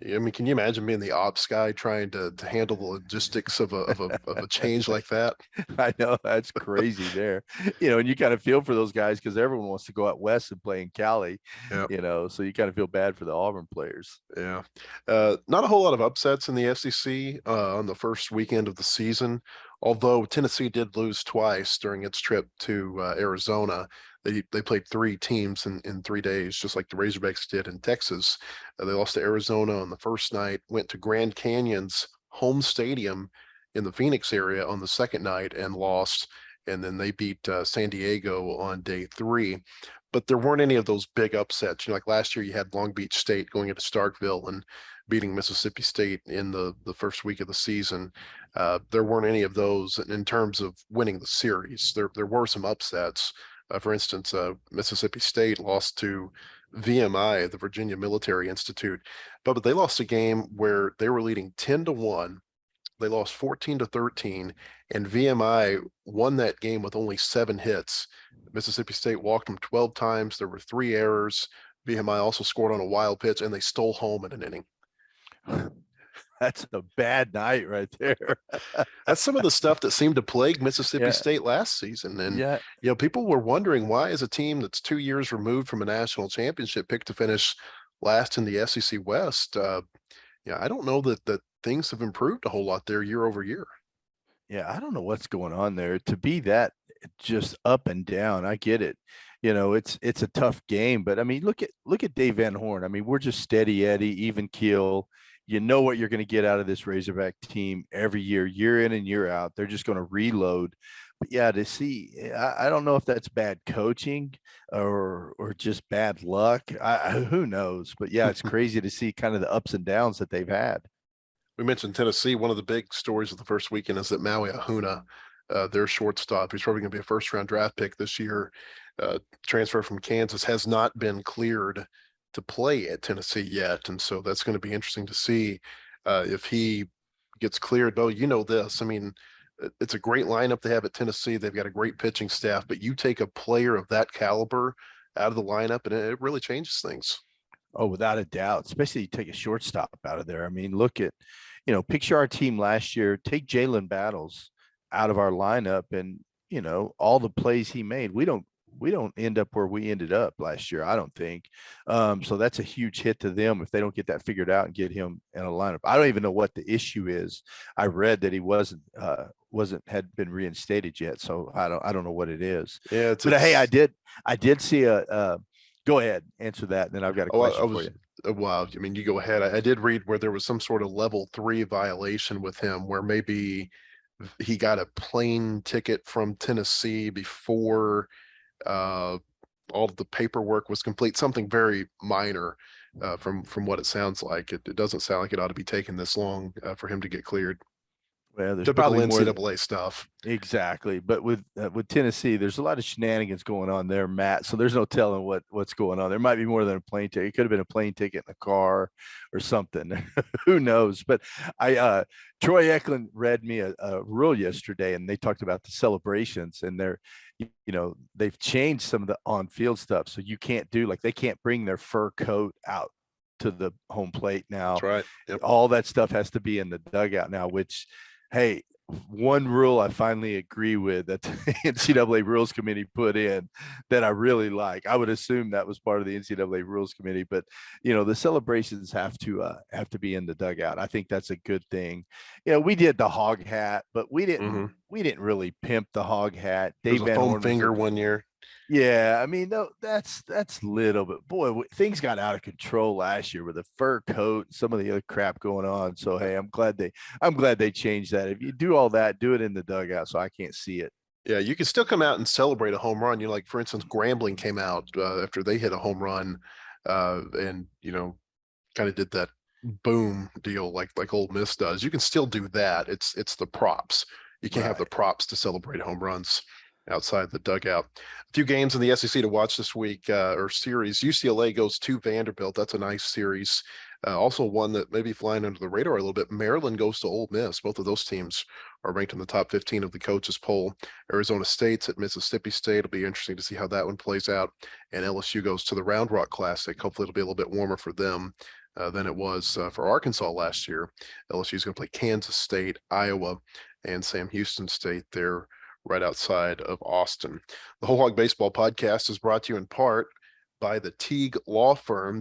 I mean, can you imagine being the ops guy trying to handle the logistics of a change like that? I know, that's crazy there. And you kind of feel for those guys because everyone wants to go out west and play in Cali, Yeah. so you kind of feel bad for the Auburn players. Yeah. Not a whole lot of upsets in the SEC on the first weekend of the season, although Tennessee did lose twice during its trip to Arizona. They played 3 teams in 3 days, just like the Razorbacks did in Texas. They lost to Arizona on the first night, went to Grand Canyon's home stadium in the Phoenix area on the second night and lost. And then they beat San Diego on day 3. But there weren't any of those big upsets. Like last year, you had Long Beach State going into Starkville and beating Mississippi State in the first week of the season. There weren't any of those in terms of winning the series. There were some upsets. For instance, Mississippi State lost to VMI, the Virginia Military Institute, but they lost a game where they were leading 10-1. They lost 14-13, and VMI won that game with only 7 hits. Mississippi State walked them 12 times. There were 3 errors. VMI also scored on a wild pitch, and they stole home in an inning. That's a bad night right there. That's some of the stuff that seemed to plague Mississippi State last season. And, people were wondering why is a team that's 2 years removed from a national championship picked to finish last in the SEC West. I don't know that things have improved a whole lot there year over year. Yeah, I don't know what's going on there to be that just up and down. I get it. It's a tough game, but I mean, look at Dave Van Horn. I mean, we're just steady Eddie, even keel. You know what you're going to get out of this Razorback team every year in and year out. They're just going to reload. But yeah, to see, I don't know if that's bad coaching or just bad luck. Who knows? But yeah, it's crazy to see kind of the ups and downs that they've had. We mentioned Tennessee. One of the big stories of the first weekend is that Maui Ahuna, their shortstop, who's probably going to be a first-round draft pick this year, transfer from Kansas, has not been cleared to play at Tennessee yet. And so that's going to be interesting to see if he gets cleared. Though, this. I mean, it's a great lineup they have at Tennessee. They've got a great pitching staff, but you take a player of that caliber out of the lineup, and it really changes things. Oh, without a doubt, especially you take a shortstop out of there. I mean, look at, picture our team last year, take Jalen Battles out of our lineup and, all the plays he made. We don't end up where we ended up last year, I don't think. So that's a huge hit to them if they don't get that figured out and get him in a lineup. I don't even know what the issue is. I read that he had been reinstated yet, so I don't know what it is. Yeah, hey, I did see go ahead, answer that, and then I've got a question for you. Wow, I mean, you go ahead. I did read where there was some sort of level 3 violation with him, where maybe he got a plane ticket from Tennessee before all of the paperwork was complete. Something very minor, from what it sounds like. It doesn't sound like it ought to be taking this long for him to get cleared. Well, there's Typical probably more NCAA stuff. Exactly. But with Tennessee, there's a lot of shenanigans going on there, Matt. So there's no telling what's going on. There might be more than a plane ticket. It could have been a plane ticket in a car or something. Who knows? But Troy Eklund read me a rule yesterday, and they talked about the celebrations, and they've changed some of the on-field stuff. So you can't they can't bring their fur coat out to the home plate now. That's right. Yep. All that stuff has to be in the dugout now, which, hey, one rule I finally agree with that the NCAA Rules Committee put in that I really like. I would assume that was part of the NCAA Rules Committee, but the celebrations have to be in the dugout. I think that's a good thing. We did the hog hat, but we didn't really pimp the hog hat. Dave Van Horn finger one year. Yeah, I mean, no, that's little, but boy, things got out of control last year with the fur coat and some of the other crap going on. So hey, I'm glad they changed that. If you do all that, do it in the dugout so I can't see it. Yeah, you can still come out and celebrate a home run. Like, for instance, Grambling came out after they hit a home run, and kind of did that boom deal like Ole Miss does. You can still do that. It's the props. You can't have the props to celebrate home runs outside the dugout. A few games in the SEC to watch this week, or series. UCLA goes to Vanderbilt. That's a nice series. Also one that may be flying under the radar a little bit. Maryland goes to Ole Miss. Both of those teams are ranked in the top 15 of the coaches poll. Arizona State's at Mississippi State. It'll be interesting to see how that one plays out. And LSU goes to the Round Rock Classic. Hopefully it'll be a little bit warmer for them than it was for Arkansas last year. LSU is going to play Kansas State, Iowa, and Sam Houston State there right outside of Austin. The Whole Hog Baseball Podcast is brought to you in part by the Teague Law Firm.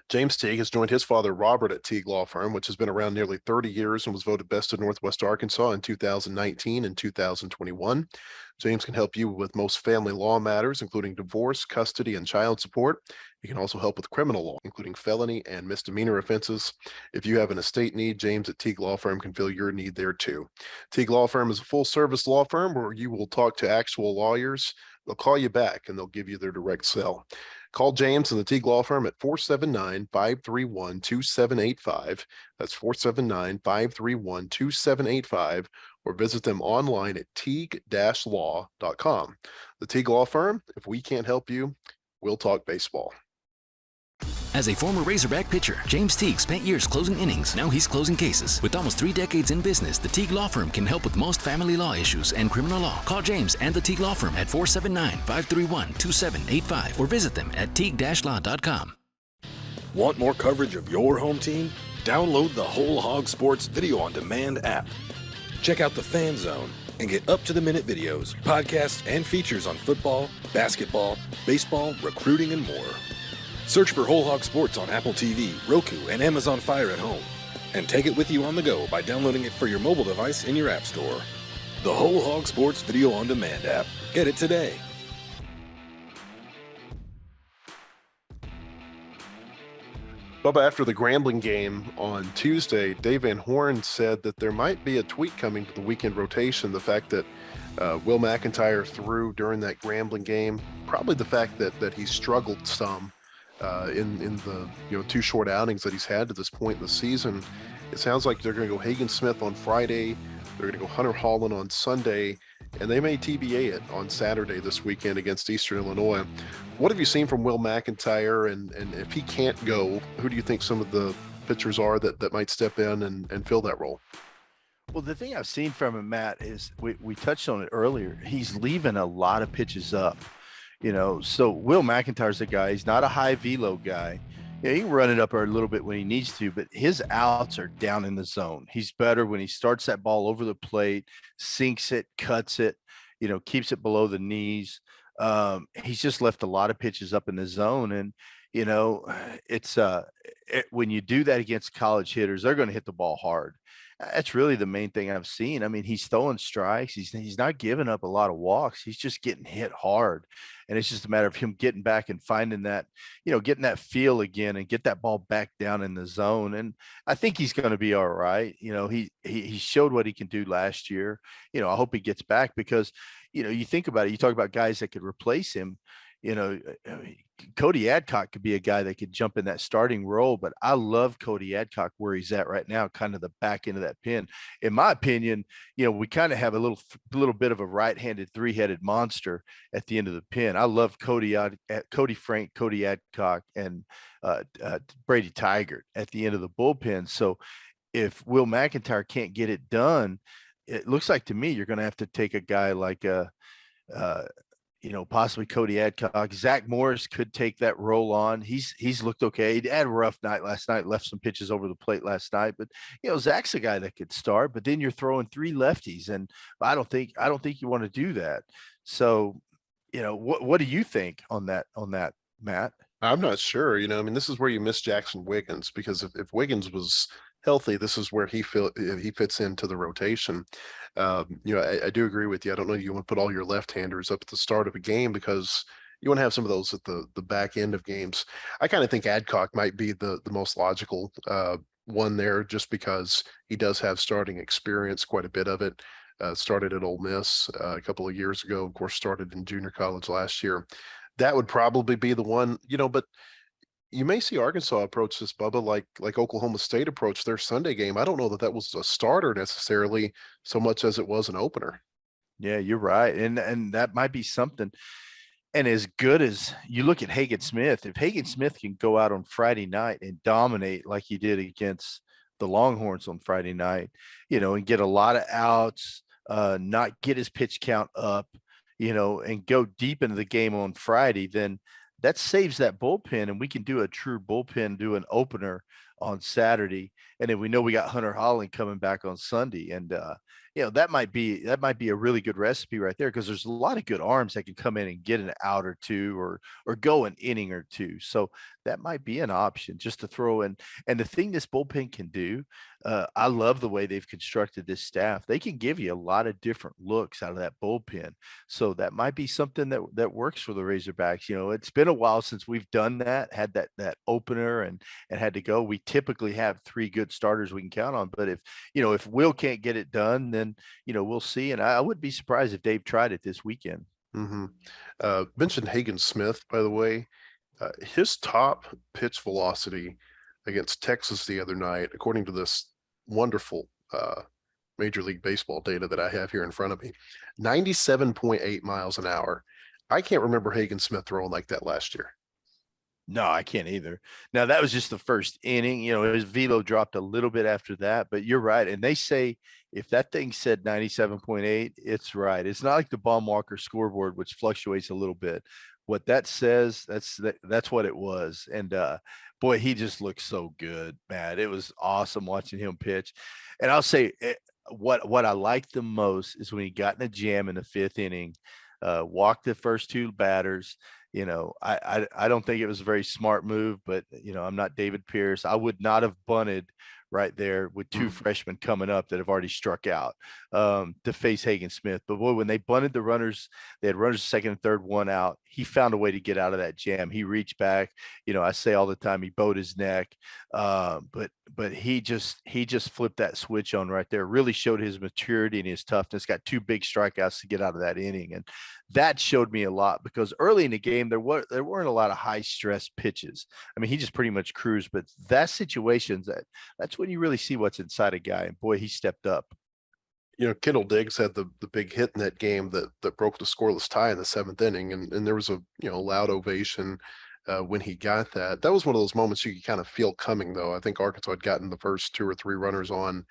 James Teague has joined his father, Robert, at Teague Law Firm, which has been around nearly 30 years and was voted best in Northwest Arkansas in 2019 and 2021. James can help you with most family law matters, including divorce, custody, and child support. He can also help with criminal law, including felony and misdemeanor offenses. If you have an estate need, James at Teague Law Firm can fill your need there too. Teague Law Firm is a full-service law firm where you will talk to actual lawyers. They'll call you back and they'll give you their direct cell. Call James and the Teague Law Firm at 479-531-2785. That's 479-531-2785, or visit them online at teague-law.com. The Teague Law Firm, if we can't help you, we'll talk baseball. As a former Razorback pitcher, James Teague spent years closing innings. Now he's closing cases. With almost 3 decades in business, the Teague Law Firm can help with most family law issues and criminal law. Call James and the Teague Law Firm at 479-531-2785 or visit them at teague-law.com. Want more coverage of your home team? Download the Whole Hog Sports Video on Demand app. Check out the Fan Zone and get up-to-the-minute videos, podcasts, and features on football, basketball, baseball, recruiting, and more. Search for Whole Hog Sports on Apple TV, Roku, and Amazon Fire at home. And take it with you on the go by downloading it for your mobile device in your app store. The Whole Hog Sports Video on Demand app. Get it today. Bubba, after the Grambling game on Tuesday, Dave Van Horn said that there might be a tweak coming to the weekend rotation. The fact that Will McIntyre threw during that Grambling game, probably the fact that he struggled some in the 2 short outings that he's had to this point in the season. It sounds like they're going to go Hagen Smith on Friday. They're going to go Hunter Holland on Sunday, and they may TBA it on Saturday this weekend against Eastern Illinois. What have you seen from Will McIntyre, and if he can't go, who do you think some of the pitchers are that might step in and fill that role? Well, the thing I've seen from him, Matt, is we touched on it earlier. He's leaving a lot of pitches up. So Will McIntyre's a guy, he's not a high velo guy. He can run it up a little bit when he needs to, but his outs are down in the zone. He's better when he starts that ball over the plate, sinks it, cuts it, keeps it below the knees. He's just left a lot of pitches up in the zone. And, it's when you do that against college hitters, they're going to hit the ball hard. That's really the main thing I've seen. I mean, he's throwing strikes. He's not giving up a lot of walks. He's just getting hit hard. And it's just a matter of him getting back and finding that, getting that feel again and get that ball back down in the zone. And I think he's going to be all right. He showed what he can do last year. I hope he gets back because, you think about it, you talk about guys that could replace him. I mean, Cody Adcock could be a guy that could jump in that starting role, but I love Cody Adcock where he's at right now, kind of the back end of that pen. In my opinion, we kind of have a little bit of a right-handed three-headed monster at the end of the pen. I love Cody Frank, Cody Adcock, and Brady Tigert at the end of the bullpen. So if Will McIntyre can't get it done, it looks like to me you're going to have to take a guy like possibly Cody Adcock. Zach Morris could take that role on. He's looked okay. He had a rough night last night, left some pitches over the plate last night, but Zach's a guy that could start, but then you're throwing three lefties. And I don't think you want to do that. So, what do you think on that, Matt? I'm not sure. I mean, this is where you miss Jackson Wiggins, because if Wiggins was healthy, this is where he fits into the rotation. I do agree with you. I don't know you want to put all your left-handers up at the start of a game because you want to have some of those at the back end of games. I kind of think Adcock might be the most logical one there, just because he does have starting experience, quite a bit of it. Started at Ole Miss a couple of years ago, of course, started in junior college last year. That would probably be the one, but you may see Arkansas approach this, Bubba, like Oklahoma State approached their Sunday game. I don't know that was a starter necessarily so much as it was an opener. Yeah, you're right. And that might be something. And as good as you look at Hagen Smith, if Hagen Smith can go out on Friday night and dominate like he did against the Longhorns on Friday night, and get a lot of outs, not get his pitch count up, and go deep into the game on Friday, then that saves that bullpen, and we can do a true bullpen, do an opener on Saturday. And then we know we got Hunter Holland coming back on Sunday. And, that might be a really good recipe right there, because there's a lot of good arms that can come in and get an out or two or go an inning or two. So that might be an option just to throw in. And the thing this bullpen can do, I love the way they've constructed this staff. They can give you a lot of different looks out of that bullpen. So that might be something that works for the Razorbacks. It's been a while since we've done that, had that opener and had to go. We typically have three good starters we can count on. But if Will can't get it done, then we'll see. And I wouldn't be surprised if Dave tried it this weekend. Mm-hmm. Mentioned Hagen Smith, by the way. His top pitch velocity against Texas the other night, according to this wonderful Major League Baseball data that I have here in front of me, 97.8 miles an hour. I can't remember Hagen Smith throwing like that last year. No, I can't either. Now, that was just the first inning. His velo dropped a little bit after that, but you're right. And they say if that thing said 97.8, it's right. It's not like the Baum-Walker scoreboard, which fluctuates a little bit. What that says, that's what it was. And boy, he just looked so good, man. It was awesome watching him pitch. And I'll say what I liked the most is when he got in a jam in the fifth inning, walked the first two batters. I don't think it was a very smart move, but I'm not David Pierce. I would not have bunted right there with two freshmen coming up that have already struck out to face Hagen Smith. But boy, when they bunted the runners, they had runners second and third, one out. He found a way to get out of that jam. He reached back. I say all the time he bowed his neck, but he just flipped that switch on right there. Really showed his maturity and his toughness. Got two big strikeouts to get out of that inning, and that showed me a lot, because early in the game there weren't a lot of high stress pitches. I mean, he just pretty much cruised. But that situations that's when you really see what's inside a guy. And boy, he stepped up. Kendall Diggs had the big hit in that game that broke the scoreless tie in the seventh inning, and there was a loud ovation when he got that. That was one of those moments you could kind of feel coming, though. I think Arkansas had gotten the first two or three runners on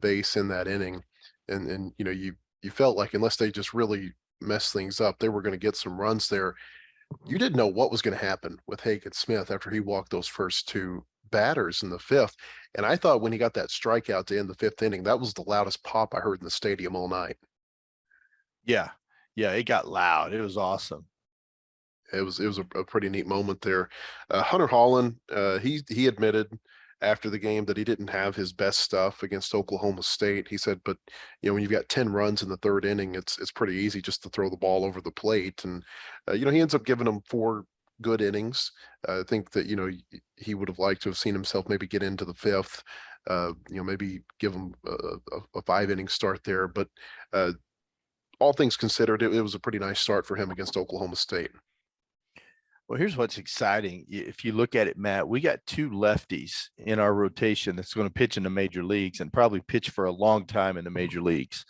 base in that inning, and you felt like unless they just really mess things up, they were going to get some runs there. You didn't know what was going to happen with Hagen Smith after he walked those first two batters in the fifth. And I thought when he got that strikeout to end the fifth inning, that was the loudest pop I heard in the stadium all night. Yeah. Yeah, it got loud. It was awesome. It was a pretty neat moment there. Hunter Holland, he admitted after the game that he didn't have his best stuff against Oklahoma State. He said, but when you've got 10 runs in the third inning, it's pretty easy just to throw the ball over the plate. And he ends up giving them 4 good innings. I think that he would have liked to have seen himself maybe get into the fifth. Maybe give him a 5 inning start there. But all things considered, it was a pretty nice start for him against Oklahoma State. Well, here's what's exciting. If you look at it, Matt, we got 2 lefties in our rotation that's going to pitch in the major leagues and probably pitch for a long time in the major leagues.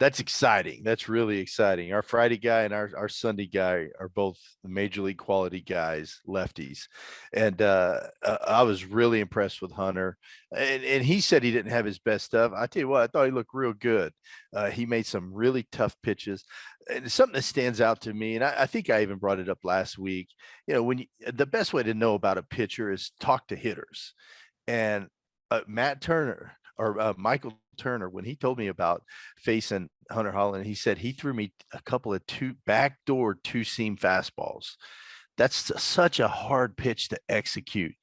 That's exciting. That's really exciting. Our Friday guy and our Sunday guy are both the major league quality guys, lefties. And I was really impressed with Hunter. And he said he didn't have his best stuff. I tell you what, I thought he looked real good. He made some really tough pitches. And something that stands out to me, and I think I even brought it up last week, the best way to know about a pitcher is talk to hitters. And Matt Turner or Michael Turner, when he told me about facing Hunter Holland, he said he threw me a couple of backdoor 2-seam fastballs. That's such a hard pitch to execute.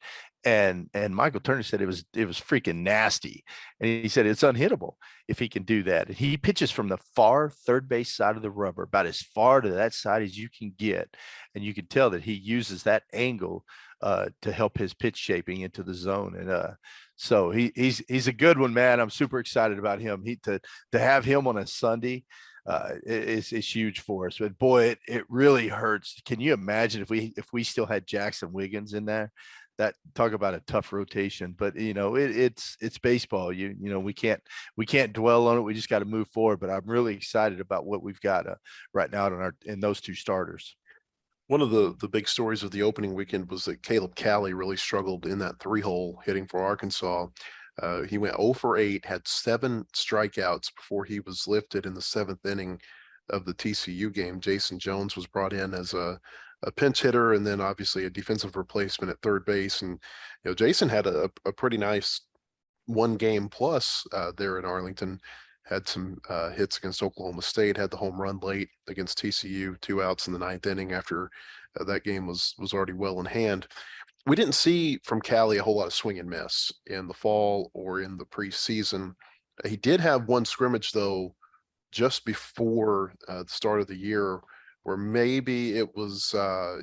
And Michael Turner said it was freaking nasty. And he said it's unhittable if he can do that. And he pitches from the far third base side of the rubber, about as far to that side as you can get. And you can tell that he uses that angle to help his pitch shaping into the zone. And so he's a good one, man. I'm super excited about him. To have him on a Sunday is huge for us. But boy, it really hurts. Can you imagine if we still had Jackson Wiggins in there? That talk about a tough rotation, but it's baseball. We can't dwell on it. We just got to move forward. But I'm really excited about what we've got right now in those 2 starters. One of the big stories of the opening weekend was that Caleb Cali really struggled in that 3-hole hitting for Arkansas. He went 0 for 8, had 7 strikeouts before he was lifted in the 7th inning of the TCU game. Jason Jones was brought in as a pinch hitter, and then obviously a defensive replacement at third base. And Jason had a pretty nice 1-game plus there in Arlington. Had some hits against Oklahoma State, had the home run late against TCU, 2 outs in the 9th inning after that game was already well in hand. We didn't see from Cali a whole lot of swing and miss in the fall or in the preseason. He did have 1 scrimmage, though, just before the start of the year, where maybe it was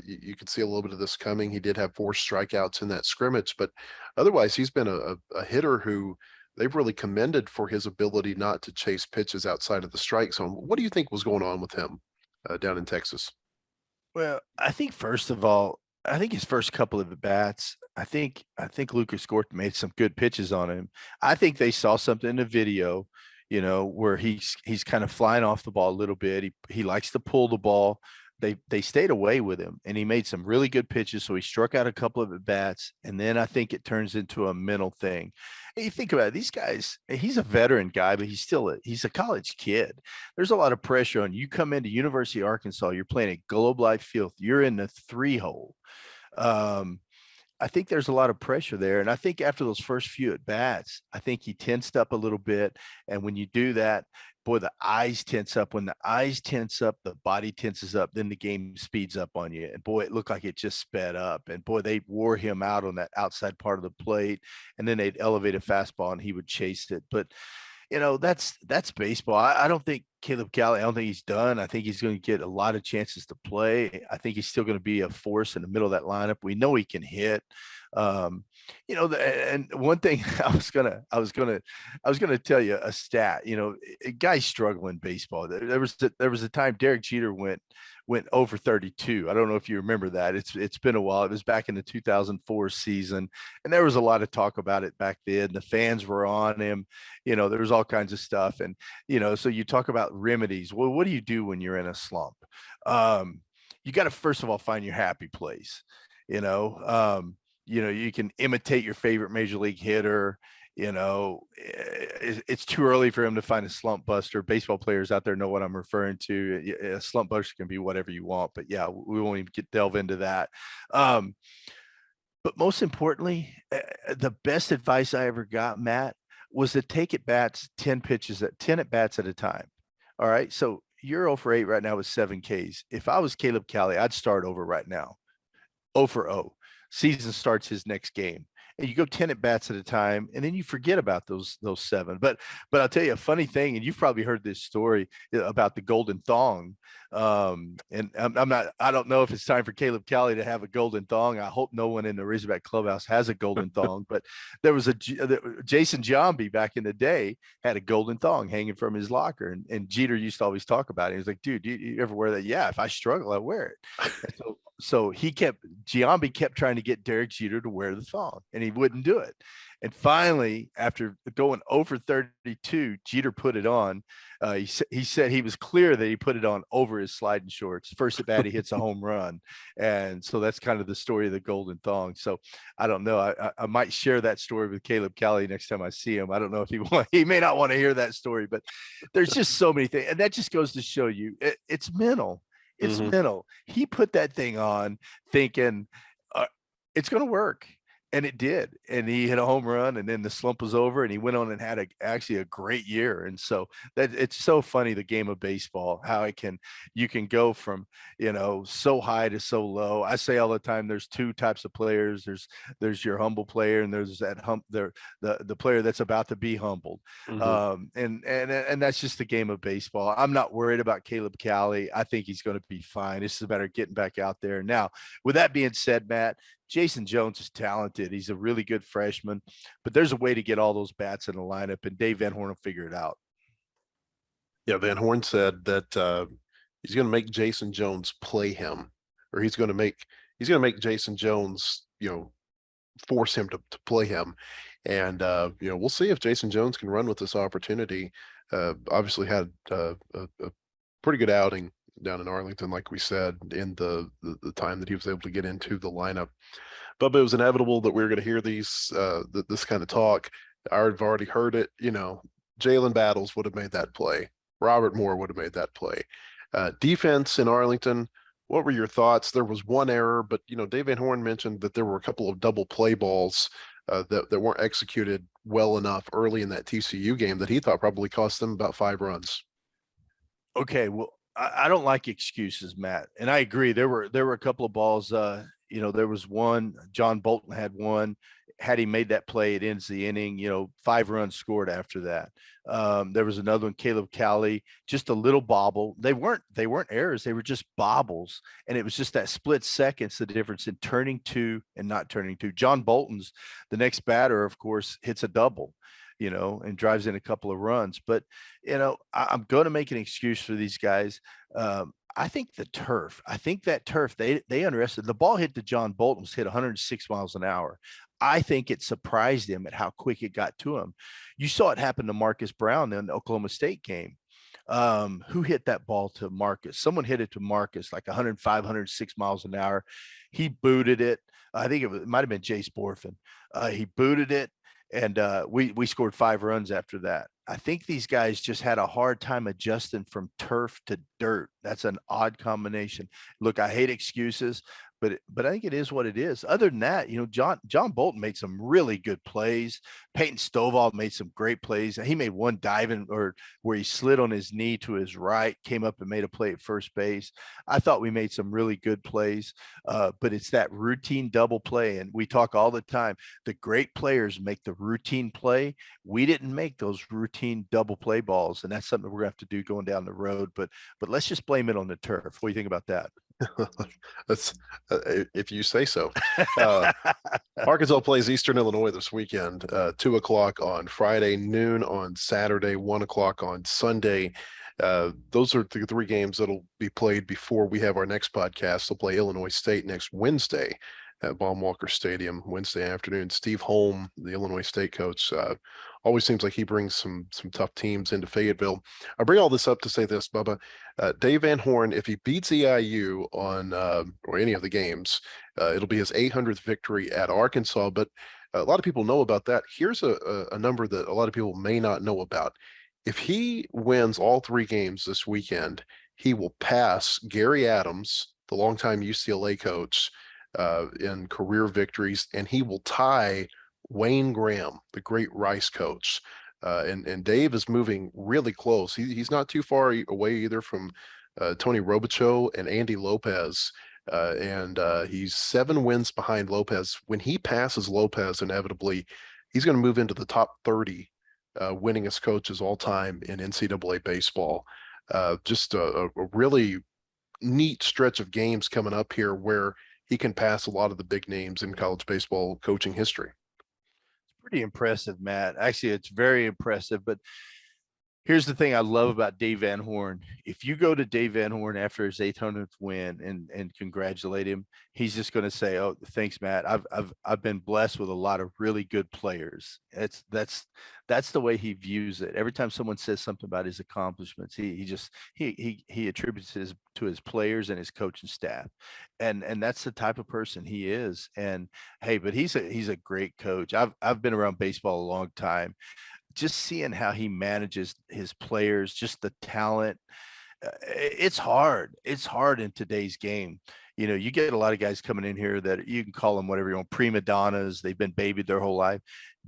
you could see a little bit of this coming. He did have 4 strikeouts in that scrimmage, but otherwise he's been a hitter who they've really commended for his ability not to chase pitches outside of the strike zone. What do you think was going on with him down in Texas? Well, I think first of all, his first couple of at bats, I think Lucas Gort made some good pitches on him. I think they saw something in the video, where he's kind of flying off the ball a little bit. He likes to pull the ball. They stayed away with him, and he made some really good pitches. So he struck out a couple of at bats, and then I think it turns into a mental thing. And you think about it, these guys. He's a veteran guy, but he's a college kid. There's a lot of pressure on you. Come into University of Arkansas, you're playing at Globe Life Field. You're in the 3-hole. I think there's a lot of pressure there. And I think after those first few at bats, I think he tensed up a little bit. And when you do that, boy, the eyes tense up. When the eyes tense up, the body tenses up, then the game speeds up on you. And boy, it looked like it just sped up. And boy, they wore him out on that outside part of the plate. And then they'd elevate a fastball and he would chase it. But that's baseball. I don't think Caleb Cali, I don't think he's done. I think he's going to get a lot of chances to play. I think he's still going to be a force in the middle of that lineup. We know he can hit. And one thing I was gonna tell you a stat. A guy struggling baseball. There was a time Derek Jeter went over 32. I don't know if you remember that. It's been a while. It was back in the 2004 season, and there was a lot of talk about it back then. The fans were on him. There was all kinds of stuff, and so you talk about remedies. Well, what do you do when you're in a slump? You got to first of all find your happy place. You can imitate your favorite major league hitter. It's too early for him to find a slump buster. Baseball players out there know what I'm referring to. A slump buster can be whatever you want, but yeah, we won't even delve into that. But most importantly, the best advice I ever got, Matt, was to take at bats 10 at bats at a time. All right. So you're 0 for 8 right now with 7 Ks. If I was Caleb Cali, I'd start over right now. 0 for 0. Season starts his next game. And you go 10 at bats at a time, and then you forget about those 7. But I'll tell you a funny thing, and you've probably heard this story about the golden thong. And I don't know if it's time for Caleb Cali to have a golden thong. I hope no one in the Razorback clubhouse has a golden thong, but there was Jason Giambi back in the day had a golden thong hanging from his locker. And Jeter used to always talk about it. He was like, dude, you ever wear that? Yeah. If I struggle, I wear it. And so Giambi kept trying to get Derek Jeter to wear the thong, and he wouldn't do it. And finally, after going over 32, Jeter put it on. He said he was clear that he put it on over his sliding shorts. First at bat, he hits a home run. And so that's kind of the story of the golden thong. So I don't know. I might share that story with Caleb Cali next time I see him. I don't know if he may not want to hear that story, but there's just so many things. And that just goes to show you it's mental. It's mental. He put that thing on thinking it's going to work. And it did. And he hit a home run, and then the slump was over, and he went on and had actually a great year. And so that it's so funny, the game of baseball, how you can go from, so high to so low. I say all the time, there's 2 types of players. There's your humble player, and there's that the player that's about to be humbled. And that's just the game of baseball. I'm not worried about Caleb Cali. I think he's going to be fine. It's a matter of getting back out there. Now, with that being said, Matt, Jason Jones is talented. He's a really good freshman, but there's a way to get all those bats in the lineup, and Dave Van Horn will figure it out. Yeah, Van Horn said that he's going to make Jason Jones play him, or he's going to make Jason Jones, force him to play him. And we'll see if Jason Jones can run with this opportunity. Obviously had a pretty good outing down in Arlington, like we said, in the time that he was able to get into the lineup. But it was inevitable that we were going to hear this kind of talk. I've already heard it. Jalen Battles would have made that play. Robert Moore would have made that play. Defense in Arlington, what were your thoughts? There was one error, but Dave Van Horn mentioned that there were a couple of double play balls that weren't executed well enough early in that TCU game that he thought probably cost them about 5 runs. Okay, well, I don't like excuses, Matt, and I agree. There were a couple of balls. There was one. John Bolton had one. Had he made that play, it ends the inning. 5 runs scored after that. There was another one. Caleb Cali, just a little bobble. They weren't errors. They were just bobbles, and it was just that split seconds, the difference in turning 2 and not turning 2. John Bolton's the next batter, of course, hits a double. And drives in a couple of runs. But, I'm going to make an excuse for these guys. I think that turf, they underestimated. The ball hit to John Bolton was hit 106 miles an hour. I think it surprised him at how quick it got to him. You saw it happen to Marcus Brown in the Oklahoma State game. Who hit that ball to Marcus? Someone hit it to Marcus like 105, 106 miles an hour. He booted it. I think it might have been Jace Borfin. He booted it. And we scored 5 runs after that. I think these guys just had a hard time adjusting from turf to dirt. That's an odd combination. Look, I hate excuses, but I think it is what it is. Other than that, John Bolton made some really good plays. Peyton Stovall made some great plays. He made one diving where he slid on his knee to his right, came up and made a play at first base. I thought we made some really good plays, but it's that routine double play. And we talk all the time, the great players make the routine play. We didn't make those routine double play balls, and that's something we're gonna have to do going down the road. But let's just blame it on the turf. What do you think about that? That's if you say so. Arkansas plays Eastern Illinois this weekend, 2:00 on Friday, noon on Saturday, 1:00 on Sunday. Those are the 3 games that'll be played before we have our next podcast. They'll play Illinois State next Wednesday at Baum-Walker Stadium Wednesday afternoon. Steve Holm, the Illinois State coach, always seems like he brings some tough teams into Fayetteville. I bring all this up to say this, Bubba. Dave Van Horn, if he beats EIU on or any of the games, it'll be his 800th victory at Arkansas. But a lot of people know about that. Here's a number that a lot of people may not know about. If he wins all 3 games this weekend, he will pass Gary Adams, the longtime UCLA coach, in career victories, and he will tie Wayne Graham, the great Rice coach, And Dave is moving really close. He's not too far away either from Tony Robichaux and Andy Lopez. And he's 7 wins behind Lopez. When he passes Lopez, inevitably, he's going to move into the top 30 winningest coaches all time in NCAA baseball. Just a really neat stretch of games coming up here where he can pass a lot of the big names in college baseball coaching history. It's pretty impressive, Matt. Actually, it's very impressive. But here's the thing I love about Dave Van Horn. If you go to Dave Van Horn after his 800th win and congratulate him, he's just going to say, "Oh, thanks, Matt. I've been blessed with a lot of really good players." That's the way he views it. Every time someone says something about his accomplishments, he attributes it to his players and his coaching staff, and that's the type of person he is. And hey, but he's a great coach. I've been around baseball a long time. Just seeing how he manages his players, just the talent, it's hard. It's hard in today's game. You get a lot of guys coming in here that you can call them whatever you want, prima donnas. They've been babied their whole life.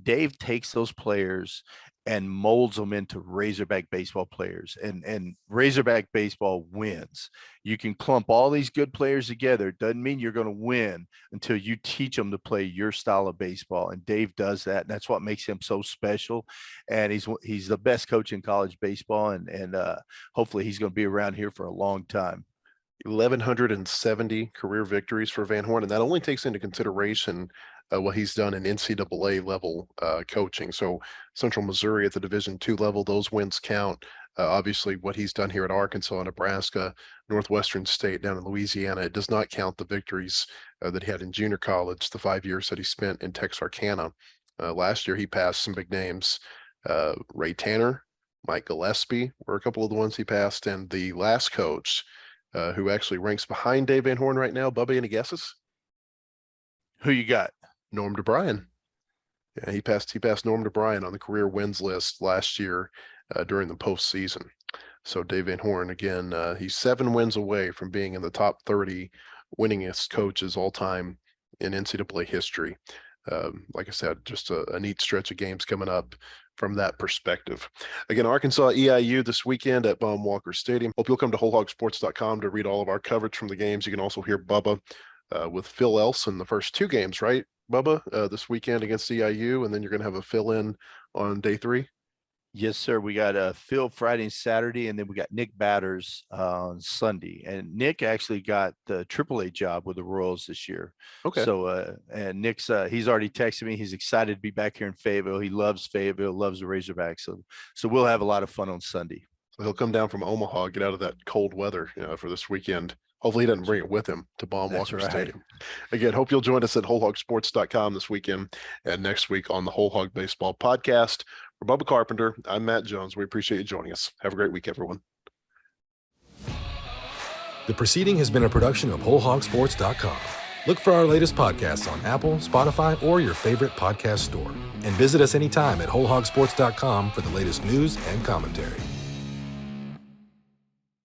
Dave takes those players and molds them into Razorback baseball players, and Razorback baseball wins. You can clump all these good players together. Doesn't mean you're going to win until you teach them to play your style of baseball. And Dave does that. And that's what makes him so special. And he's the best coach in college baseball. And hopefully he's going to be around here for a long time. 1,170 career victories for Van Horn, and that only takes into consideration what he's done in NCAA level coaching. So Central Missouri at the Division II level, those wins count. Obviously, what he's done here at Arkansas, Nebraska, Northwestern State, down in Louisiana, it does not count the victories that he had in junior college, the 5 years that he spent in Texarkana. Last year, he passed some big names. Ray Tanner, Mike Gillespie were a couple of the ones he passed, and the last coach, who actually ranks behind Dave Van Horn right now. Bubba, any guesses? Who you got? Norm DeBryan. Yeah, he passed Norm DeBryan on the career wins list last year during the postseason. So Dave Van Horn, again, he's 7 wins away from being in the top 30 winningest coaches all time in NCAA history. Like I said, just a neat stretch of games coming up from that perspective. Again, Arkansas EIU this weekend at Baum Walker Stadium. Hope you'll come to wholehogsports.com to read all of our coverage from the games. You can also hear Bubba with Phil Elson the first 2 games, right, Bubba, this weekend against EIU, and then you're going to have a fill-in on day 3? Yes, sir. We got Phil Friday and Saturday, and then we got Nick Batters on Sunday. And Nick actually got the AAA job with the Royals this year. Okay. So, and Nick's he's already texted me. He's excited to be back here in Fayetteville. He loves Fayetteville, loves the Razorbacks. So we'll have a lot of fun on Sunday. So he'll come down from Omaha, get out of that cold weather, for this weekend. Hopefully he doesn't bring it with him to Baum Walker Stadium. Again, hope you'll join us at wholehogsports.com this weekend and next week on the Whole Hog Baseball Podcast. For Bubba Carpenter, I'm Matt Jones. We appreciate you joining us. Have a great week, everyone. The proceeding has been a production of wholehogsports.com. Look for our latest podcasts on Apple, Spotify, or your favorite podcast store. And visit us anytime at wholehogsports.com for the latest news and commentary.